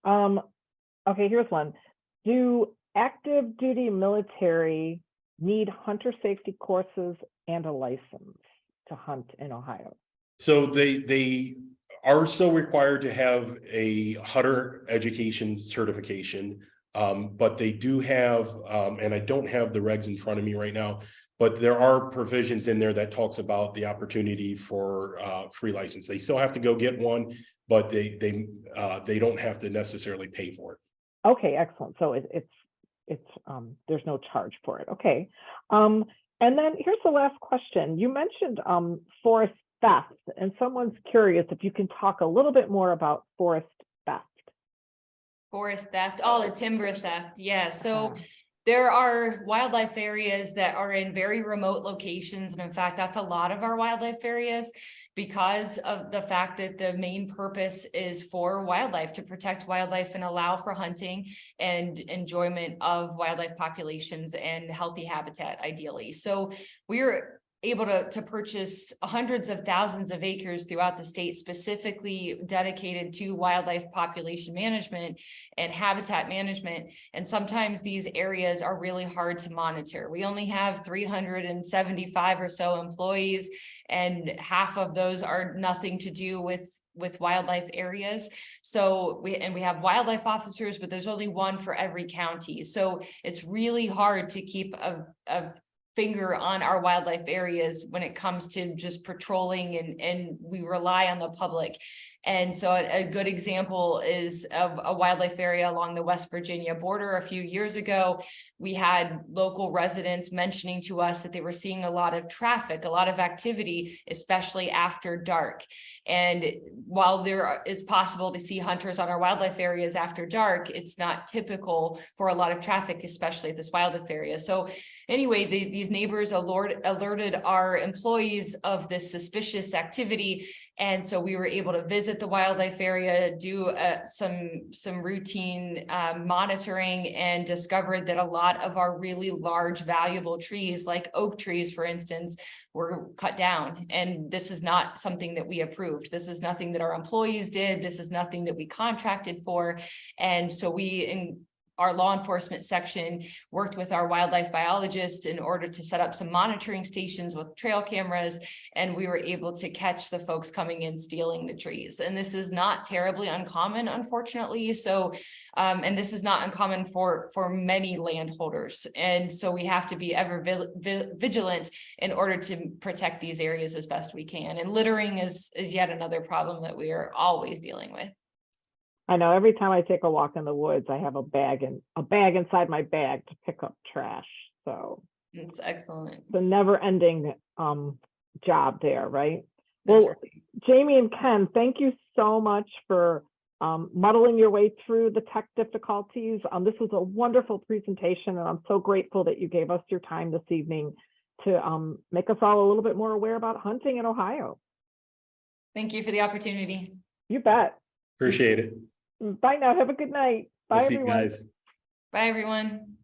Okay, here's one. Do active duty military need hunter safety courses and a license to hunt in Ohio? So they are still required to have a hunter education certification, but they do have, and I don't have the regs in front of me right now, but there are provisions in there that talks about the opportunity for free license. They still have to go get one, but they don't have to necessarily pay for it. Okay, excellent. So it's there's no charge for it. Okay. And then here's the last question. You mentioned forest theft, and someone's curious if you can talk a little bit more about forest theft. Forest theft, the timber theft. Yeah. So there are wildlife areas that are in very remote locations. And in fact, that's a lot of our wildlife areas because of the fact that the main purpose is for wildlife, to protect wildlife and allow for hunting and enjoyment of wildlife populations and healthy habitat, ideally. So we're able to purchase hundreds of thousands of acres throughout the state specifically dedicated to wildlife population management and habitat management. And sometimes these areas are really hard to monitor. We only have 375 or so employees, and half of those are nothing to do with wildlife areas. So we have wildlife officers, but there's only one for every county. So it's really hard to keep a finger on our wildlife areas when it comes to just patrolling, and we rely on the public. And so a good example is of a wildlife area along the West Virginia border. A few years ago, we had local residents mentioning to us that they were seeing a lot of traffic, a lot of activity, especially after dark. And while there is possible to see hunters on our wildlife areas after dark, it's not typical for a lot of traffic, especially at this wildlife area. So anyway, these neighbors alerted our employees of this suspicious activity. And so we were able to visit the wildlife area, do some routine monitoring, and discovered that a lot of our really large, valuable trees, like oak trees, for instance, were cut down. And this is not something that we approved. This is nothing that our employees did. This is nothing that we contracted for. And so in our law enforcement section worked with our wildlife biologists in order to set up some monitoring stations with trail cameras, and we were able to catch the folks coming in stealing the trees. And this is not terribly uncommon, unfortunately. So, and this is not uncommon for many landholders. And so we have to be ever vigilant in order to protect these areas as best we can. And littering is yet another problem that we are always dealing with. I know every time I take a walk in the woods, I have a bag inside my bag to pick up trash. So it's excellent. It's a never-ending job there, right? That's Well, right. Jamey and Ken, thank you so much for muddling your way through the tech difficulties. This was a wonderful presentation, and I'm so grateful that you gave us your time this evening to make us all a little bit more aware about hunting in Ohio. Thank you for the opportunity. You bet. Appreciate it. Bye now. Have a good night. Bye, See you everyone. guys. Bye, everyone.